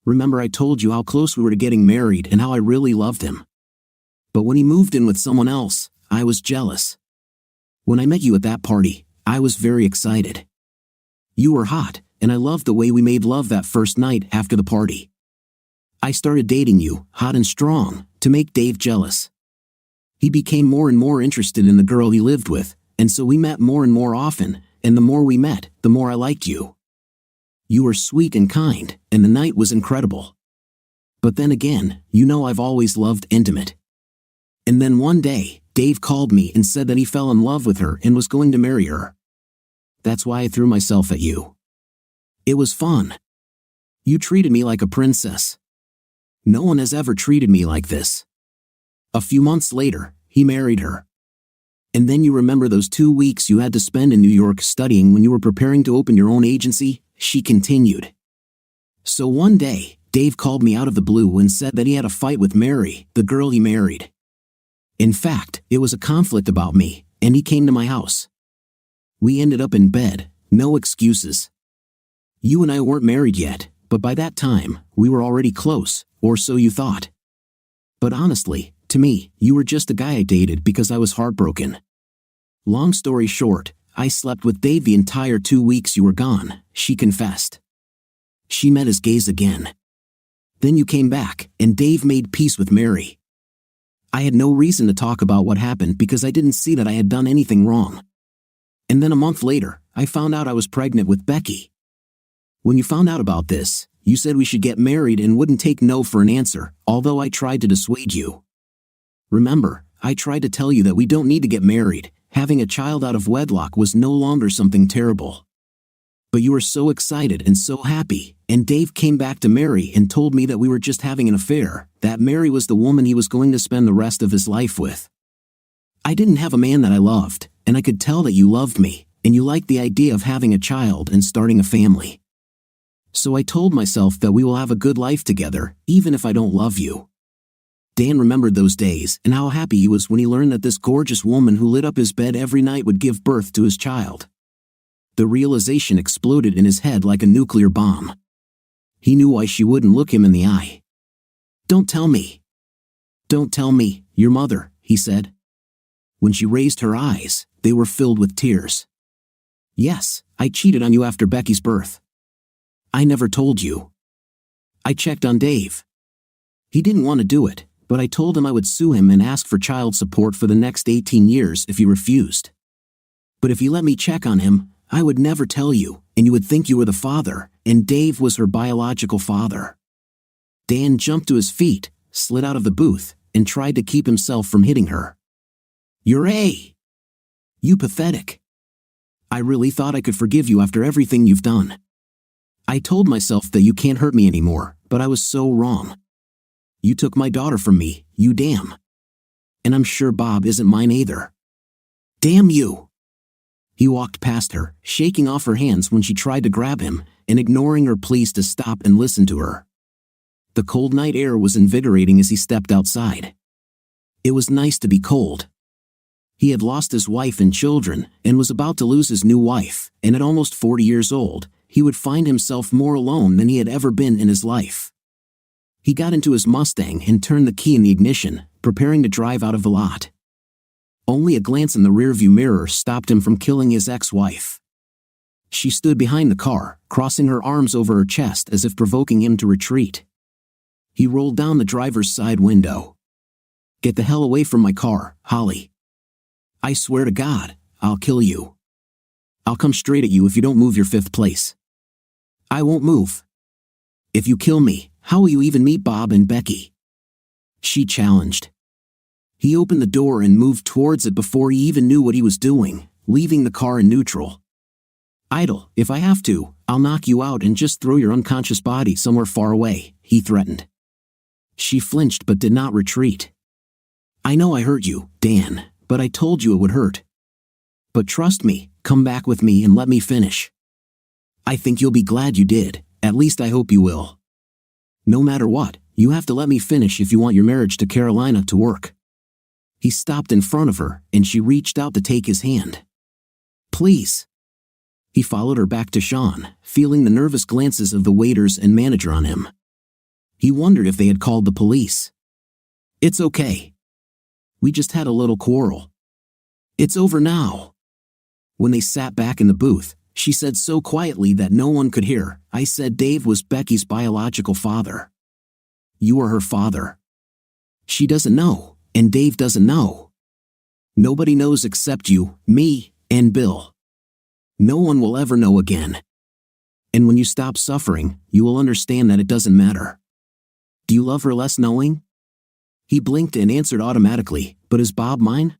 Remember I told you how close we were to getting married and how I really loved him. But when he moved in with someone else, I was jealous. When I met you at that party, I was very excited. You were hot, and I loved the way we made love that first night after the party. I started dating you, hot and strong, to make Dave jealous. He became more and more interested in the girl he lived with, and so we met more and more often, and the more we met, the more I liked you. You were sweet and kind, and the night was incredible. But then again, you know I've always loved intimate. And then one day, Dave called me and said that he fell in love with her and was going to marry her. That's why I threw myself at you. It was fun. You treated me like a princess. No one has ever treated me like this. A few months later, he married her. And then you remember those 2 weeks you had to spend in New York studying when you were preparing to open your own agency? She continued. So one day, Dave called me out of the blue and said that he had a fight with Mary, the girl he married. In fact, it was a conflict about me, and he came to my house. We ended up in bed, no excuses. You and I weren't married yet, but by that time, we were already close, or so you thought. But honestly, to me, you were just a guy I dated because I was heartbroken. Long story short, I slept with Dave the entire 2 weeks you were gone, she confessed. She met his gaze again. Then you came back, and Dave made peace with Mary. I had no reason to talk about what happened because I didn't see that I had done anything wrong. And then a month later, I found out I was pregnant with Becky. When you found out about this, you said we should get married and wouldn't take no for an answer, although I tried to dissuade you. Remember, I tried to tell you that we don't need to get married. Having a child out of wedlock was no longer something terrible. But you were so excited and so happy, and Dave came back to Mary and told me that we were just having an affair, that Mary was the woman he was going to spend the rest of his life with. I didn't have a man that I loved, and I could tell that you loved me, and you liked the idea of having a child and starting a family. So I told myself that we will have a good life together, even if I don't love you. Dan remembered those days and how happy he was when he learned that this gorgeous woman who lit up his bed every night would give birth to his child. The realization exploded in his head like a nuclear bomb. He knew why she wouldn't look him in the eye. Don't tell me. Don't tell me, your mother, he said. When she raised her eyes, they were filled with tears. Yes, I cheated on you after Becky's birth. I never told you. I checked on Dave. He didn't want to do it, but I told him I would sue him and ask for child support for the next 18 years if he refused. But if he let me check on him, I would never tell you, and you would think you were the father, and Dave was her biological father. Dan jumped to his feet, slid out of the booth, and tried to keep himself from hitting her. You're You pathetic. I really thought I could forgive you after everything you've done. I told myself that you can't hurt me anymore, but I was so wrong. You took my daughter from me, you damn. And I'm sure Bob isn't mine either. Damn you. He walked past her, shaking off her hands when she tried to grab him, and ignoring her pleas to stop and listen to her. The cold night air was invigorating as he stepped outside. It was nice to be cold. He had lost his wife and children, and was about to lose his new wife, and at almost 40 years old, he would find himself more alone than he had ever been in his life. He got into his Mustang and turned the key in the ignition, preparing to drive out of the lot. Only a glance in the rearview mirror stopped him from killing his ex-wife. She stood behind the car, crossing her arms over her chest as if provoking him to retreat. He rolled down the driver's side window. Get the hell away from my car, Holly. I swear to God, I'll kill you. I'll come straight at you if you don't move your fifth place. I won't move. If you kill me, how will you even meet Bob and Becky? She challenged. He opened the door and moved towards it before he even knew what he was doing, leaving the car in neutral. Idle, if I have to, I'll knock you out and just throw your unconscious body somewhere far away, he threatened. She flinched but did not retreat. I know I hurt you, Dan, but I told you it would hurt. But trust me, come back with me and let me finish. I think you'll be glad you did, at least I hope you will. No matter what, you have to let me finish if you want your marriage to Carolina to work. He stopped in front of her, and she reached out to take his hand. Please. He followed her back to Sean, feeling the nervous glances of the waiters and manager on him. He wondered if they had called the police. It's okay. We just had a little quarrel. It's over now. When they sat back in the booth, she said so quietly that no one could hear, I said Dave was Becky's biological father. You are her father. She doesn't know, and Dave doesn't know. Nobody knows except you, me, and Bill. No one will ever know again. And when you stop suffering, you will understand that it doesn't matter. Do you love her less knowing? He blinked and answered automatically, but is Bob mine?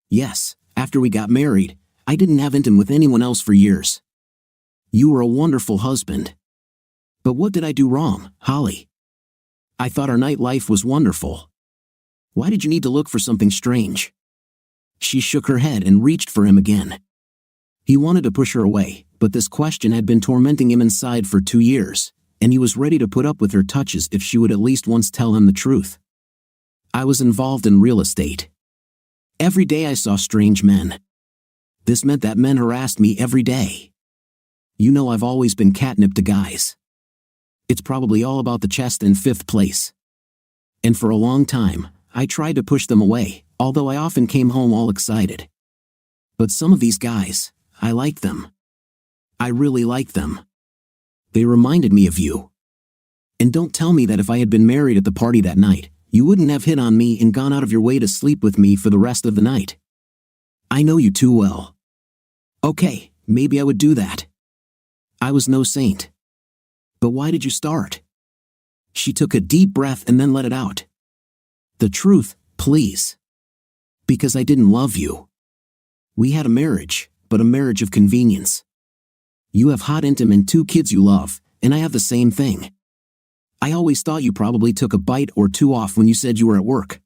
Yes, after we got married, I didn't have intim with anyone else for years. You were a wonderful husband. But what did I do wrong, Holly? I thought our nightlife was wonderful. Why did you need to look for something strange? She shook her head and reached for him again. He wanted to push her away, but this question had been tormenting him inside for 2 years, and he was ready to put up with her touches if she would at least once tell him the truth. I was involved in real estate. Every day I saw strange men. This meant that men harassed me every day. You know I've always been catnip to guys. It's probably all about the chest and fifth place. And for a long time, I tried to push them away, although I often came home all excited. But some of these guys, I liked them. I really liked them. They reminded me of you. And don't tell me that if I had been married at the party that night, you wouldn't have hit on me and gone out of your way to sleep with me for the rest of the night. I know you too well. Okay, maybe I would do that. I was no saint. But why did you start? She took a deep breath and then let it out. The truth, please. Because I didn't love you. We had a marriage, but a marriage of convenience. You have hot intim and 2 kids you love, and I have the same thing. I always thought you probably took a bite or 2 off when you said you were at work.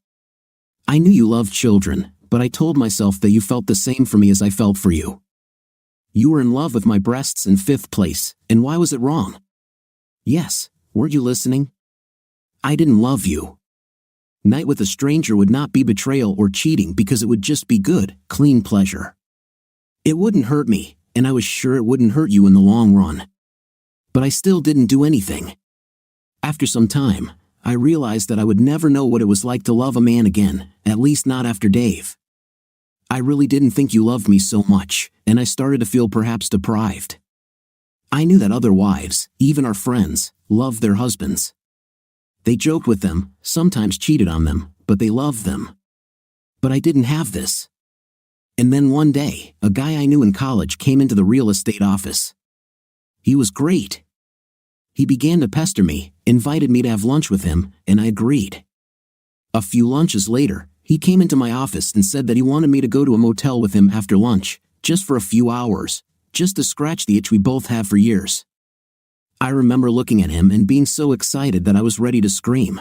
I knew you loved children, but I told myself that you felt the same for me as I felt for you. You were in love with my breasts in 5th place, and why was it wrong? Yes, weren't you listening? I didn't love you. Night with a stranger would not be betrayal or cheating because it would just be good, clean pleasure. It wouldn't hurt me, and I was sure it wouldn't hurt you in the long run. But I still didn't do anything. After some time, I realized that I would never know what it was like to love a man again, at least not after Dave. I really didn't think you loved me so much, and I started to feel perhaps deprived. I knew that other wives, even our friends, loved their husbands. They joked with them, sometimes cheated on them, but they loved them. But I didn't have this. And then one day, a guy I knew in college came into the real estate office. He was great. He began to pester me, invited me to have lunch with him, and I agreed. A few lunches later, he came into my office and said that he wanted me to go to a motel with him after lunch, just for a few hours, just to scratch the itch we both have for years. I remember looking at him and being so excited that I was ready to scream.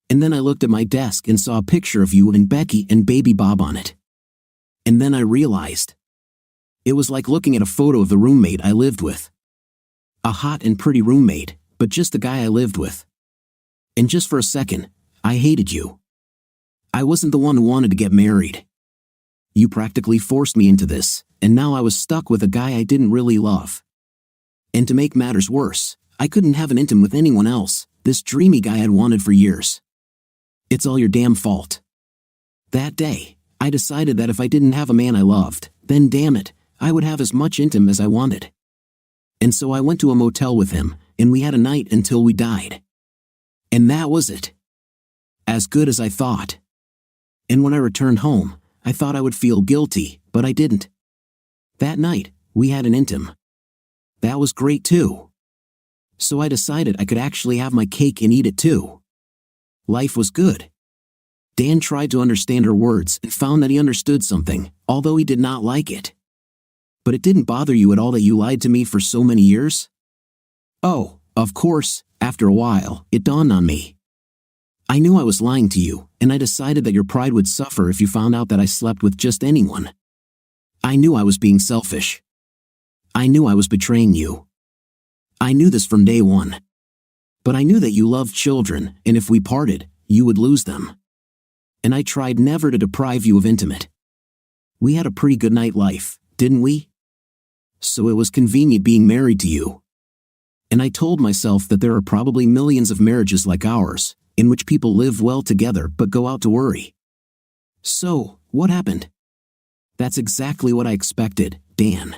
And then I looked at my desk and saw a picture of you and Becky and baby Bob on it. And then I realized. It was like looking at a photo of the roommate I lived with. A hot and pretty roommate, but just the guy I lived with. And just for a second, I hated you. I wasn't the one who wanted to get married. You practically forced me into this, and now I was stuck with a guy I didn't really love. And to make matters worse, I couldn't have an intim with anyone else, this dreamy guy I'd wanted for years. It's all your damn fault. That day, I decided that if I didn't have a man I loved, then damn it, I would have as much intim as I wanted. And so I went to a motel with him, and we had a night until we died. And that was it. As good as I thought. And when I returned home, I thought I would feel guilty, but I didn't. That night, we had an intim. That was great too. So I decided I could actually have my cake and eat it too. Life was good. Dan tried to understand her words and found that he understood something, although he did not like it. But it didn't bother you at all that you lied to me for so many years? Oh, of course, after a while, it dawned on me. I knew I was lying to you, and I decided that your pride would suffer if you found out that I slept with just anyone. I knew I was being selfish. I knew I was betraying you. I knew this from day one. But I knew that you loved children, and if we parted, you would lose them. And I tried never to deprive you of intimate. We had a pretty good night life, didn't we? So it was convenient being married to you. And I told myself that there are probably millions of marriages like ours, in which people live well together but go out to worry. So, what happened? That's exactly what I expected, Dan.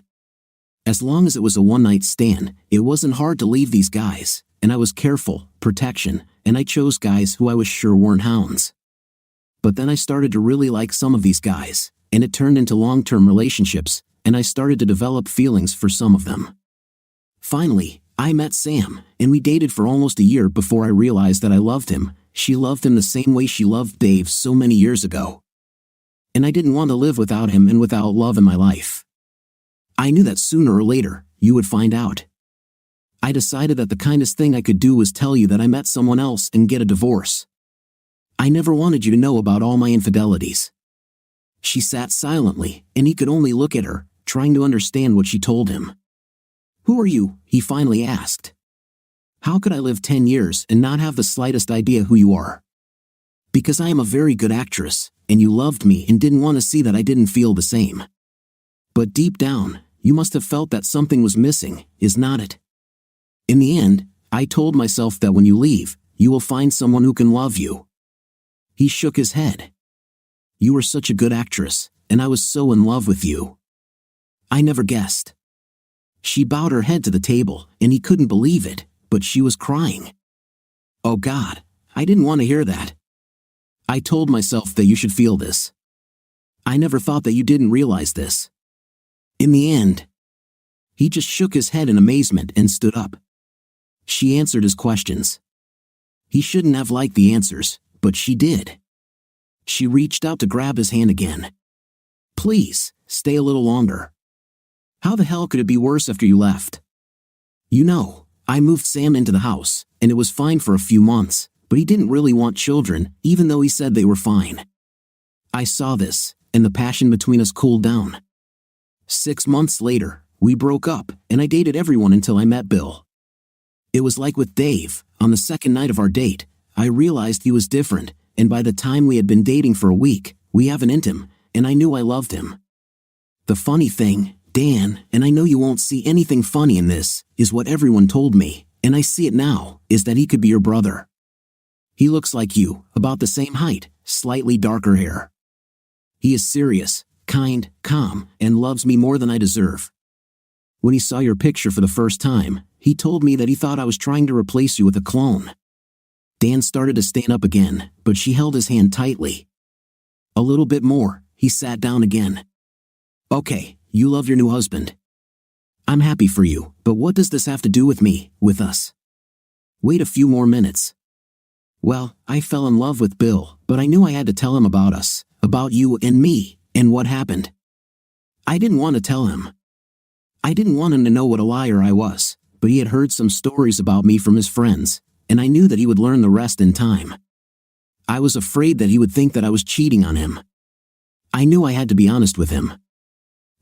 As long as it was a one-night stand, it wasn't hard to leave these guys, and I was careful, protection, and I chose guys who I was sure weren't hounds. But then I started to really like some of these guys, and it turned into long-term relationships, and I started to develop feelings for some of them. Finally, I met Sam, and we dated for almost a year before I realized that I loved him. She loved him the same way she loved Dave so many years ago. And I didn't want to live without him and without love in my life. I knew that sooner or later, you would find out. I decided that the kindest thing I could do was tell you that I met someone else and get a divorce. I never wanted you to know about all my infidelities. She sat silently, and he could only look at her, trying to understand what she told him. Who are you? He finally asked. How could I live 10 years and not have the slightest idea who you are? Because I am a very good actress, and you loved me and didn't want to see that I didn't feel the same. But deep down, you must have felt that something was missing, is not it? In the end, I told myself that when you leave, you will find someone who can love you. He shook his head. You were such a good actress, and I was so in love with you. I never guessed. She bowed her head to the table, and he couldn't believe it, but she was crying. Oh God, I didn't want to hear that. I told myself that you should feel this. I never thought that you didn't realize this. In the end, he just shook his head in amazement and stood up. She answered his questions. He shouldn't have liked the answers, but she did. She reached out to grab his hand again. Please, stay a little longer. How the hell could it be worse after you left? You know, I moved Sam into the house, and it was fine for a few months, but he didn't really want children, even though he said they were fine. I saw this, and the passion between us cooled down. 6 months later, we broke up, and I dated everyone until I met Bill. It was like with Dave. On the second night of our date, I realized he was different, and by the time we had been dating for a week, we haven't intim, and I knew I loved him. The funny thing, Dan, and I know you won't see anything funny in this, is what everyone told me, and I see it now, is that he could be your brother. He looks like you, about the same height, slightly darker hair. He is serious, kind, calm, and loves me more than I deserve. When he saw your picture for the first time, he told me that he thought I was trying to replace you with a clone. Dan started to stand up again, but she held his hand tightly. A little bit more, he sat down again. Okay, you love your new husband. I'm happy for you, but what does this have to do with me, with us? Wait a few more minutes. Well, I fell in love with Bill, but I knew I had to tell him about us, about you and me, and what happened. I didn't want to tell him. I didn't want him to know what a liar I was, but he had heard some stories about me from his friends, and I knew that he would learn the rest in time. I was afraid that he would think that I was cheating on him. I knew I had to be honest with him.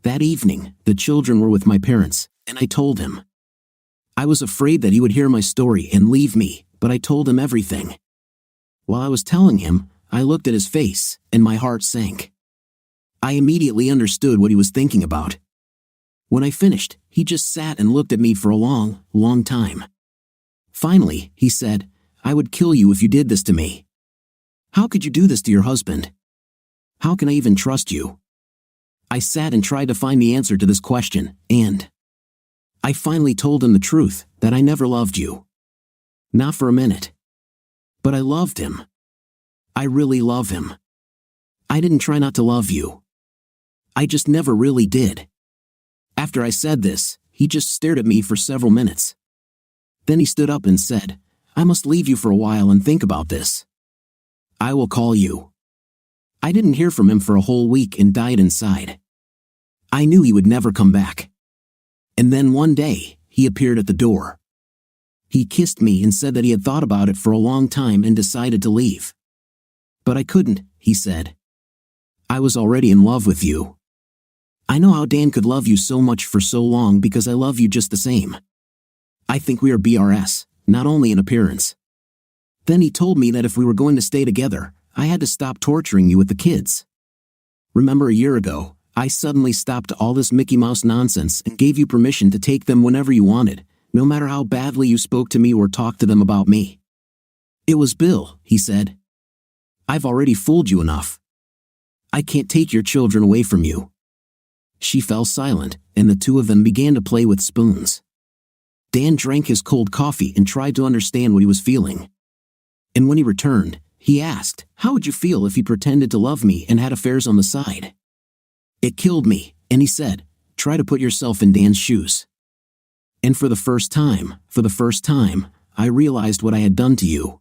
That evening, the children were with my parents, and I told him. I was afraid that he would hear my story and leave me, but I told him everything. While I was telling him, I looked at his face, and my heart sank. I immediately understood what he was thinking about. When I finished, he just sat and looked at me for a long, long time. Finally, he said, I would kill you if you did this to me. How could you do this to your husband? How can I even trust you? I sat and tried to find the answer to this question, and I finally told him the truth, that I never loved you. Not for a minute. But I loved him. I really love him. I didn't try not to love you. I just never really did. After I said this, he just stared at me for several minutes. Then he stood up and said, I must leave you for a while and think about this. I will call you. I didn't hear from him for a whole week and died inside. I knew he would never come back. And then one day, he appeared at the door. He kissed me and said that he had thought about it for a long time and decided to leave. But I couldn't, he said. I was already in love with you. I know how Dan could love you so much for so long because I love you just the same. I think we are BRS, not only in appearance. Then he told me that if we were going to stay together, I had to stop torturing you with the kids. Remember a year ago, I suddenly stopped all this Mickey Mouse nonsense and gave you permission to take them whenever you wanted, no matter how badly you spoke to me or talked to them about me. It was Bill, he said. I've already fooled you enough. I can't take your children away from you. She fell silent, and the two of them began to play with spoons. Dan drank his cold coffee and tried to understand what he was feeling. And when he returned, he asked, how would you feel if he pretended to love me and had affairs on the side? It killed me, and he said, try to put yourself in Dan's shoes. And for the first time, I realized what I had done to you.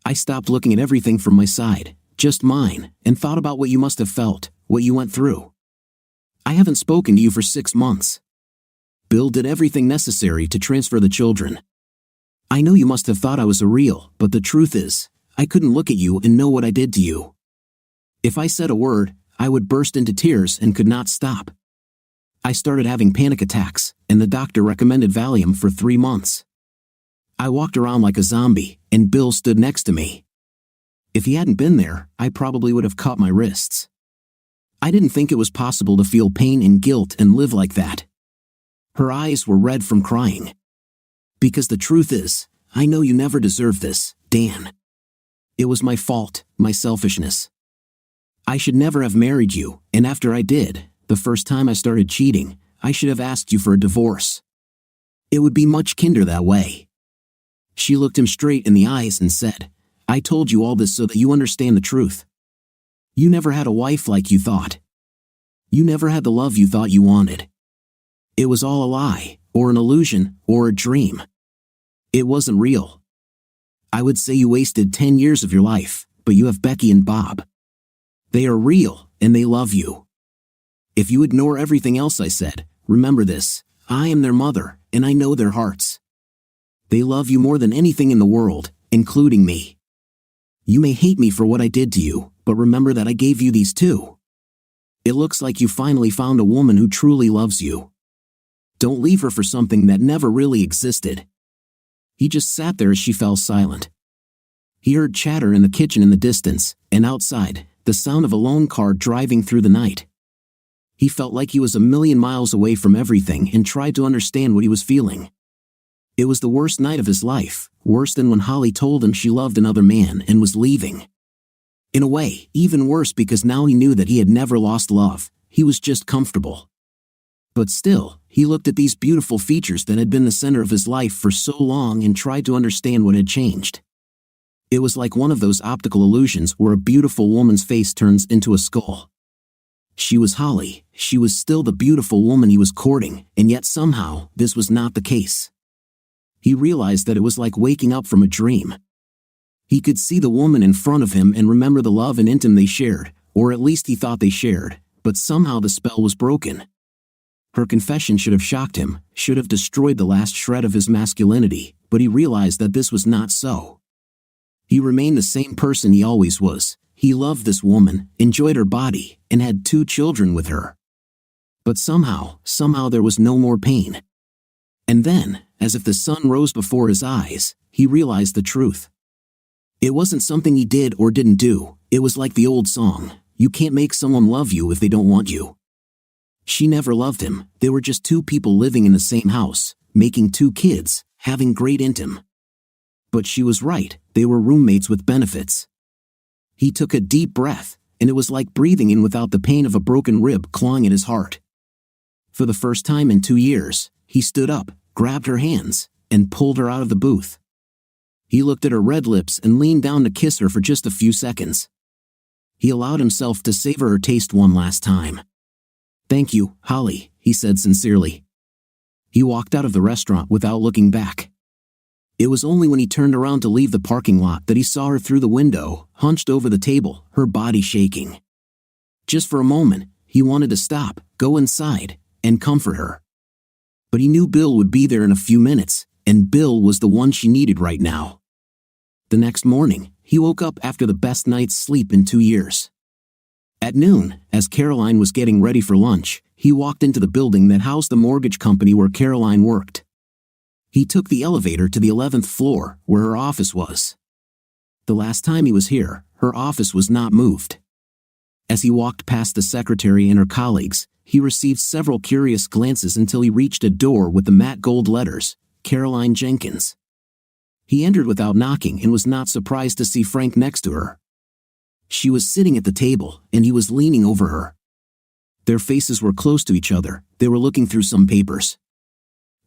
I stopped looking at everything from my side, just mine, and thought about what you must have felt, what you went through. I haven't spoken to you for 6 months. Bill did everything necessary to transfer the children. I know you must have thought I was surreal, but the truth is, I couldn't look at you and know what I did to you. If I said a word, I would burst into tears and could not stop. I started having panic attacks, and the doctor recommended Valium for 3 months. I walked around like a zombie, and Bill stood next to me. If he hadn't been there, I probably would have cut my wrists. I didn't think it was possible to feel pain and guilt and live like that. Her eyes were red from crying. Because the truth is, I know you never deserved this, Dan. It was my fault, my selfishness. I should never have married you, and after I did, the first time I started cheating, I should have asked you for a divorce. It would be much kinder that way. She looked him straight in the eyes and said, I told you all this so that you understand the truth. You never had a wife like you thought. You never had the love you thought you wanted. It was all a lie, or an illusion, or a dream. It wasn't real. I would say you wasted 10 years of your life, but you have Becky and Bob. They are real, and they love you. If you ignore everything else I said, remember this, I am their mother, and I know their hearts. They love you more than anything in the world, including me. You may hate me for what I did to you, but remember that I gave you these too. It looks like you finally found a woman who truly loves you. Don't leave her for something that never really existed. He just sat there as she fell silent. He heard chatter in the kitchen in the distance, and outside, the sound of a lone car driving through the night. He felt like he was a million miles away from everything and tried to understand what he was feeling. It was the worst night of his life, worse than when Holly told him she loved another man and was leaving. In a way, even worse because now he knew that he had never lost love, he was just comfortable. But still, he looked at these beautiful features that had been the center of his life for so long and tried to understand what had changed. It was like one of those optical illusions where a beautiful woman's face turns into a skull. She was Holly, she was still the beautiful woman he was courting, and yet somehow, this was not the case. He realized that it was like waking up from a dream. He could see the woman in front of him and remember the love and intimacy they shared, or at least he thought they shared, but somehow the spell was broken. Her confession should have shocked him, should have destroyed the last shred of his masculinity, but he realized that this was not so. He remained the same person he always was. He loved this woman, enjoyed her body, and had 2 children with her. But somehow there was no more pain. And then, as if the sun rose before his eyes, he realized the truth. It wasn't something he did or didn't do, it was like the old song, you can't make someone love you if they don't want you. She never loved him, they were just 2 people living in the same house, making 2 kids, having great intimacy. But she was right, they were roommates with benefits. He took a deep breath, and it was like breathing in without the pain of a broken rib clawing at his heart. For the first time in 2 years, he stood up, grabbed her hands, and pulled her out of the booth. He looked at her red lips and leaned down to kiss her for just a few seconds. He allowed himself to savor her taste one last time. Thank you, Holly, he said sincerely. He walked out of the restaurant without looking back. It was only when he turned around to leave the parking lot that he saw her through the window, hunched over the table, her body shaking. Just for a moment, he wanted to stop, go inside, and comfort her. But he knew Bill would be there in a few minutes, And Bill was the one she needed right now. The next morning, he woke up after the best night's sleep in 2 years. At noon, as Caroline was getting ready for lunch, he walked into the building that housed the mortgage company where Caroline worked. He took the elevator to the 11th floor, where her office was. The last time he was here, her office was not moved. As he walked past the secretary and her colleagues, he received several curious glances until he reached a door with the matte gold letters, Caroline Jenkins. He entered without knocking and was not surprised to see Frank next to her. She was sitting at the table, and he was leaning over her. Their faces were close to each other. They were looking through some papers.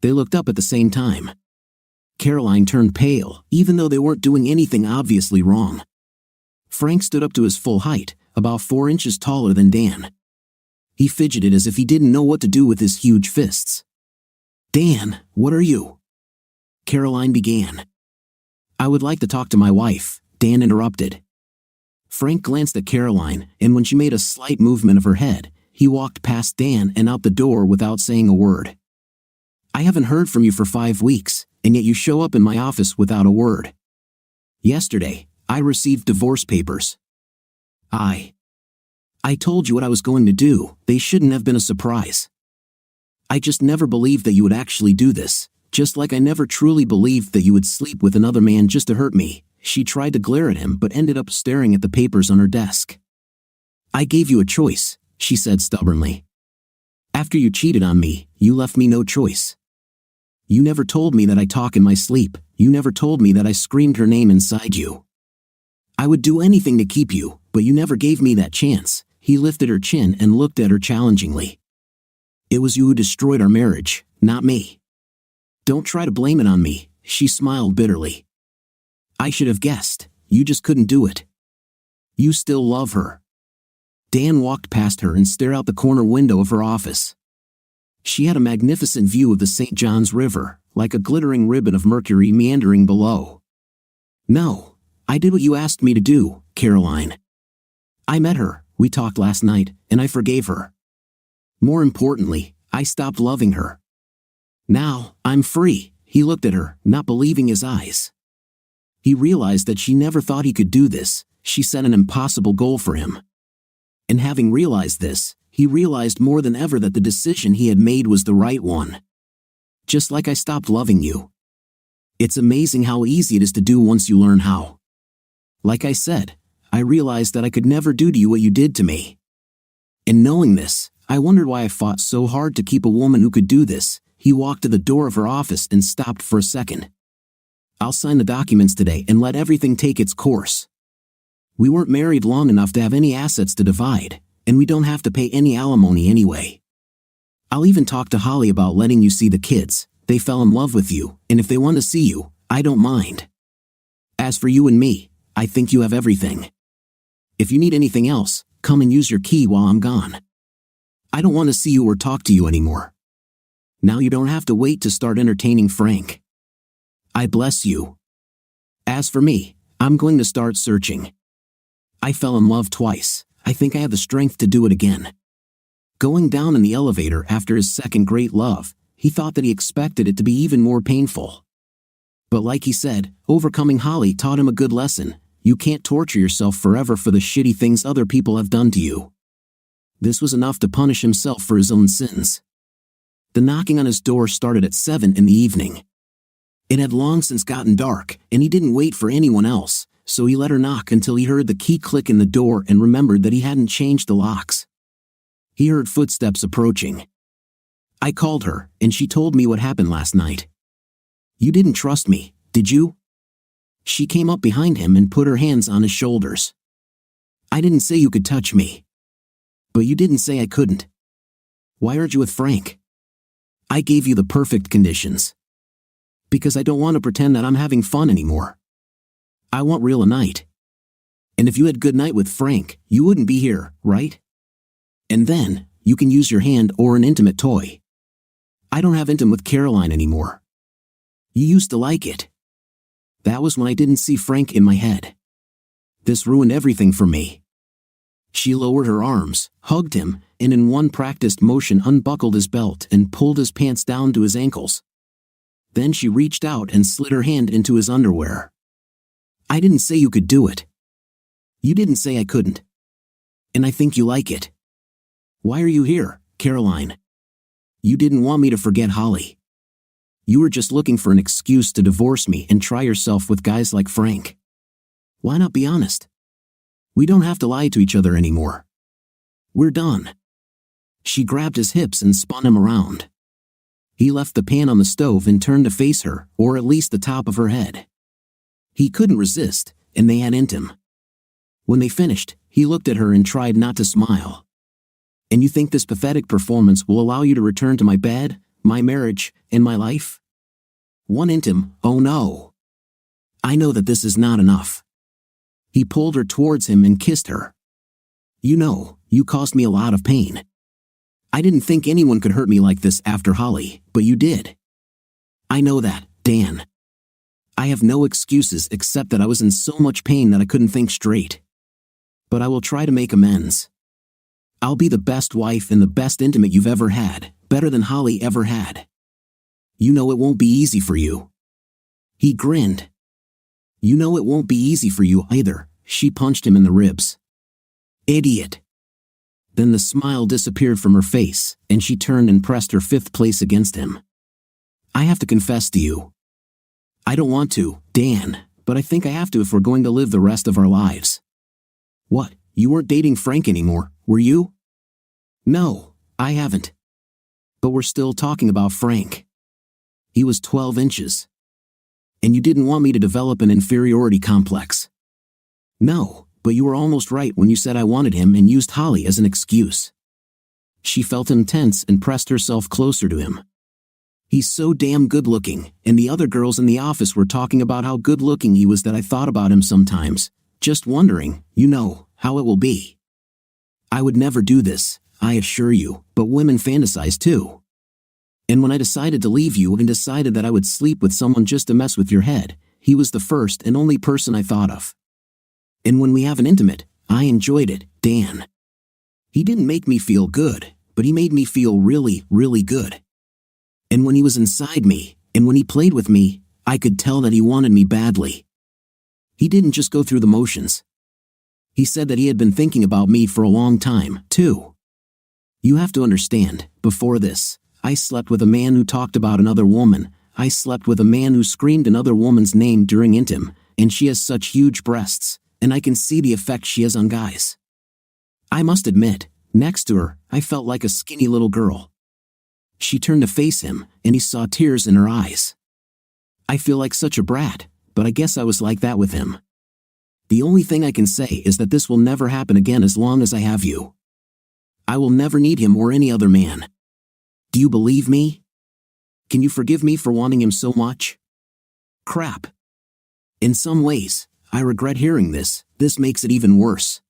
They looked up at the same time. Caroline turned pale, even though they weren't doing anything obviously wrong. Frank stood up to his full height, about 4 inches taller than Dan. He fidgeted as if he didn't know what to do with his huge fists. "Dan, what are you?" Caroline began. "I would like to talk to my wife," Dan interrupted. Frank glanced at Caroline, and when she made a slight movement of her head, he walked past Dan and out the door without saying a word. "I haven't heard from you for 5 weeks, and yet you show up in my office without a word. Yesterday, I received divorce papers. I told you what I was going to do. They shouldn't have been a surprise. I just never believed that you would actually do this, just like I never truly believed that you would sleep with another man just to hurt me." She tried to glare at him but ended up staring at the papers on her desk. "I gave you a choice," she said stubbornly. "After you cheated on me, you left me no choice. You never told me that I talk in my sleep. You never told me that I screamed her name inside you. I would do anything to keep you, but you never gave me that chance." He lifted her chin and looked at her challengingly. "It was you who destroyed our marriage, not me. Don't try to blame it on me," she smiled bitterly. "I should have guessed. You just couldn't do it. You still love her." Dan walked past her and stared out the corner window of her office. She had a magnificent view of the St. Johns River, like a glittering ribbon of mercury meandering below. "No, I did what you asked me to do, Caroline. I met her, we talked last night, and I forgave her. More importantly, I stopped loving her. Now, I'm free." He looked at her, not believing his eyes. He realized that she never thought he could do this. She set an impossible goal for him. And having realized this, he realized more than ever that the decision he had made was the right one. "Just like I stopped loving you. It's amazing how easy it is to do once you learn how. Like I said, I realized that I could never do to you what you did to me. And knowing this, I wondered why I fought so hard to keep a woman who could do this." He walked to the door of her office and stopped for a second. "I'll sign the documents today and let everything take its course. We weren't married long enough to have any assets to divide, and we don't have to pay any alimony anyway. I'll even talk to Holly about letting you see the kids. They fell in love with you, and if they want to see you, I don't mind. As for you and me, I think you have everything. If you need anything else, come and use your key while I'm gone. I don't want to see you or talk to you anymore. Now you don't have to wait to start entertaining Frank. I bless you. As for me, I'm going to start searching. I fell in love twice. I think I have the strength to do it again." Going down in the elevator after his second great love, he thought that he expected it to be even more painful. But like he said, overcoming Holly taught him a good lesson. You can't torture yourself forever for the shitty things other people have done to you. This was enough to punish himself for his own sins. The knocking on his door started at 7 in the evening. It had long since gotten dark, and he didn't wait for anyone else, so he let her knock until he heard the key click in the door and remembered that he hadn't changed the locks. He heard footsteps approaching. "I called her, and she told me what happened last night. You didn't trust me, did you?" She came up behind him and put her hands on his shoulders. "I didn't say you could touch me. But you didn't say I couldn't. Why aren't you with Frank? I gave you the perfect conditions. Because I don't want to pretend that I'm having fun anymore. I want real tonight. And if you had good night with Frank, you wouldn't be here, right? And then, you can use your hand or an intimate toy. I don't have intimate with Caroline anymore. You used to like it. That was when I didn't see Frank in my head. This ruined everything for me." She lowered her arms, hugged him, and in one practiced motion unbuckled his belt and pulled his pants down to his ankles. Then she reached out and slid her hand into his underwear. I didn't say you could do it. You didn't say I couldn't. And I think you like it. Why are you here, Caroline? You didn't want me to forget Holly. You were just looking for an excuse to divorce me and try yourself with guys like Frank. Why not be honest? We don't have to lie to each other anymore. We're done. She grabbed his hips and spun him around. He left the pan on the stove and turned to face her, or at least the top of her head. He couldn't resist, and they had intim. When they finished, he looked at her and tried not to smile. And you think this pathetic performance will allow you to return to my bed, my marriage, and my life? One intim, oh no. I know that this is not enough. He pulled her towards him and kissed her. You know, you caused me a lot of pain. I didn't think anyone could hurt me like this after Holly, but you did. I know that, Dan. I have no excuses except that I was in so much pain that I couldn't think straight. But I will try to make amends. I'll be the best wife and the best intimate you've ever had, better than Holly ever had. You know it won't be easy for you. He grinned. You know it won't be easy for you either, she punched him in the ribs. Idiot. Then the smile disappeared from her face, and she turned and pressed her fifth place against him. I have to confess to you. I don't want to, Dan, but I think I have to if we're going to live the rest of our lives. What, you weren't dating Frank anymore, were you? No, I haven't. But we're still talking about Frank. He was 12 inches. And you didn't want me to develop an inferiority complex. No, but you were almost right when you said I wanted him and used Holly as an excuse. She felt him tense and pressed herself closer to him. He's so damn good looking, and the other girls in the office were talking about how good looking he was that I thought about him sometimes, just wondering, you know, how it will be. I would never do this, I assure you, but women fantasize too. And when I decided to leave you and decided that I would sleep with someone just to mess with your head, he was the first and only person I thought of. And when we have an intimate, I enjoyed it, Dan. He didn't make me feel good, but he made me feel really, really good. And when he was inside me, and when he played with me, I could tell that he wanted me badly. He didn't just go through the motions. He said that he had been thinking about me for a long time, too. You have to understand, before this, I slept with a man who talked about another woman. I slept with a man who screamed another woman's name during intim, and she has such huge breasts, and I can see the effect she has on guys. I must admit, next to her, I felt like a skinny little girl. She turned to face him, and he saw tears in her eyes. I feel like such a brat, but I guess I was like that with him. The only thing I can say is that this will never happen again as long as I have you. I will never need him or any other man. Do you believe me? Can you forgive me for wanting him so much? Crap. In some ways, I regret hearing this. This makes it even worse.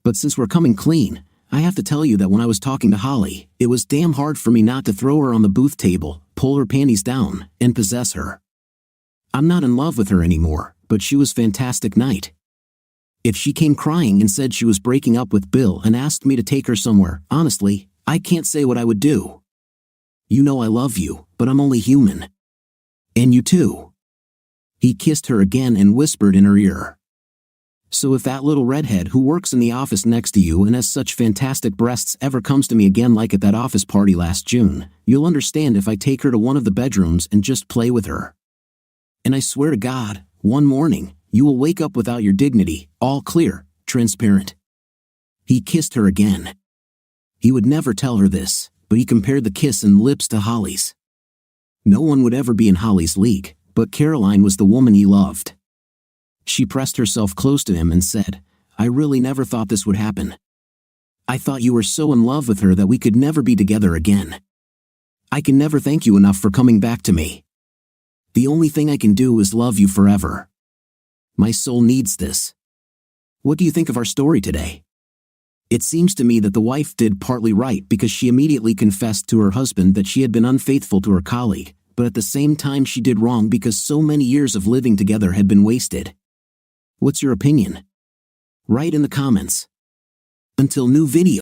But since we're coming clean, I have to tell you that when I was talking to Holly, it was damn hard for me not to throw her on the booth table, pull her panties down, and possess her. I'm not in love with her anymore, but she was a fantastic night. If she came crying and said she was breaking up with Bill and asked me to take her somewhere, honestly, I can't say what I would do. You know I love you, but I'm only human. And you too. He kissed her again and whispered in her ear. So if that little redhead who works in the office next to you and has such fantastic breasts ever comes to me again like at that office party last June, you'll understand if I take her to one of the bedrooms and just play with her. And I swear to God, one morning, you will wake up without your dignity, all clear, transparent. He kissed her again. He would never tell her this, but he compared the kiss and lips to Holly's. No one would ever be in Holly's league, but Caroline was the woman he loved. She pressed herself close to him and said, I really never thought this would happen. I thought you were so in love with her that we could never be together again. I can never thank you enough for coming back to me. The only thing I can do is love you forever. My soul needs this. What do you think of our story today? It seems to me that the wife did partly right because she immediately confessed to her husband that she had been unfaithful to her colleague, but at the same time she did wrong because so many years of living together had been wasted. What's your opinion? Write in the comments. Until new video.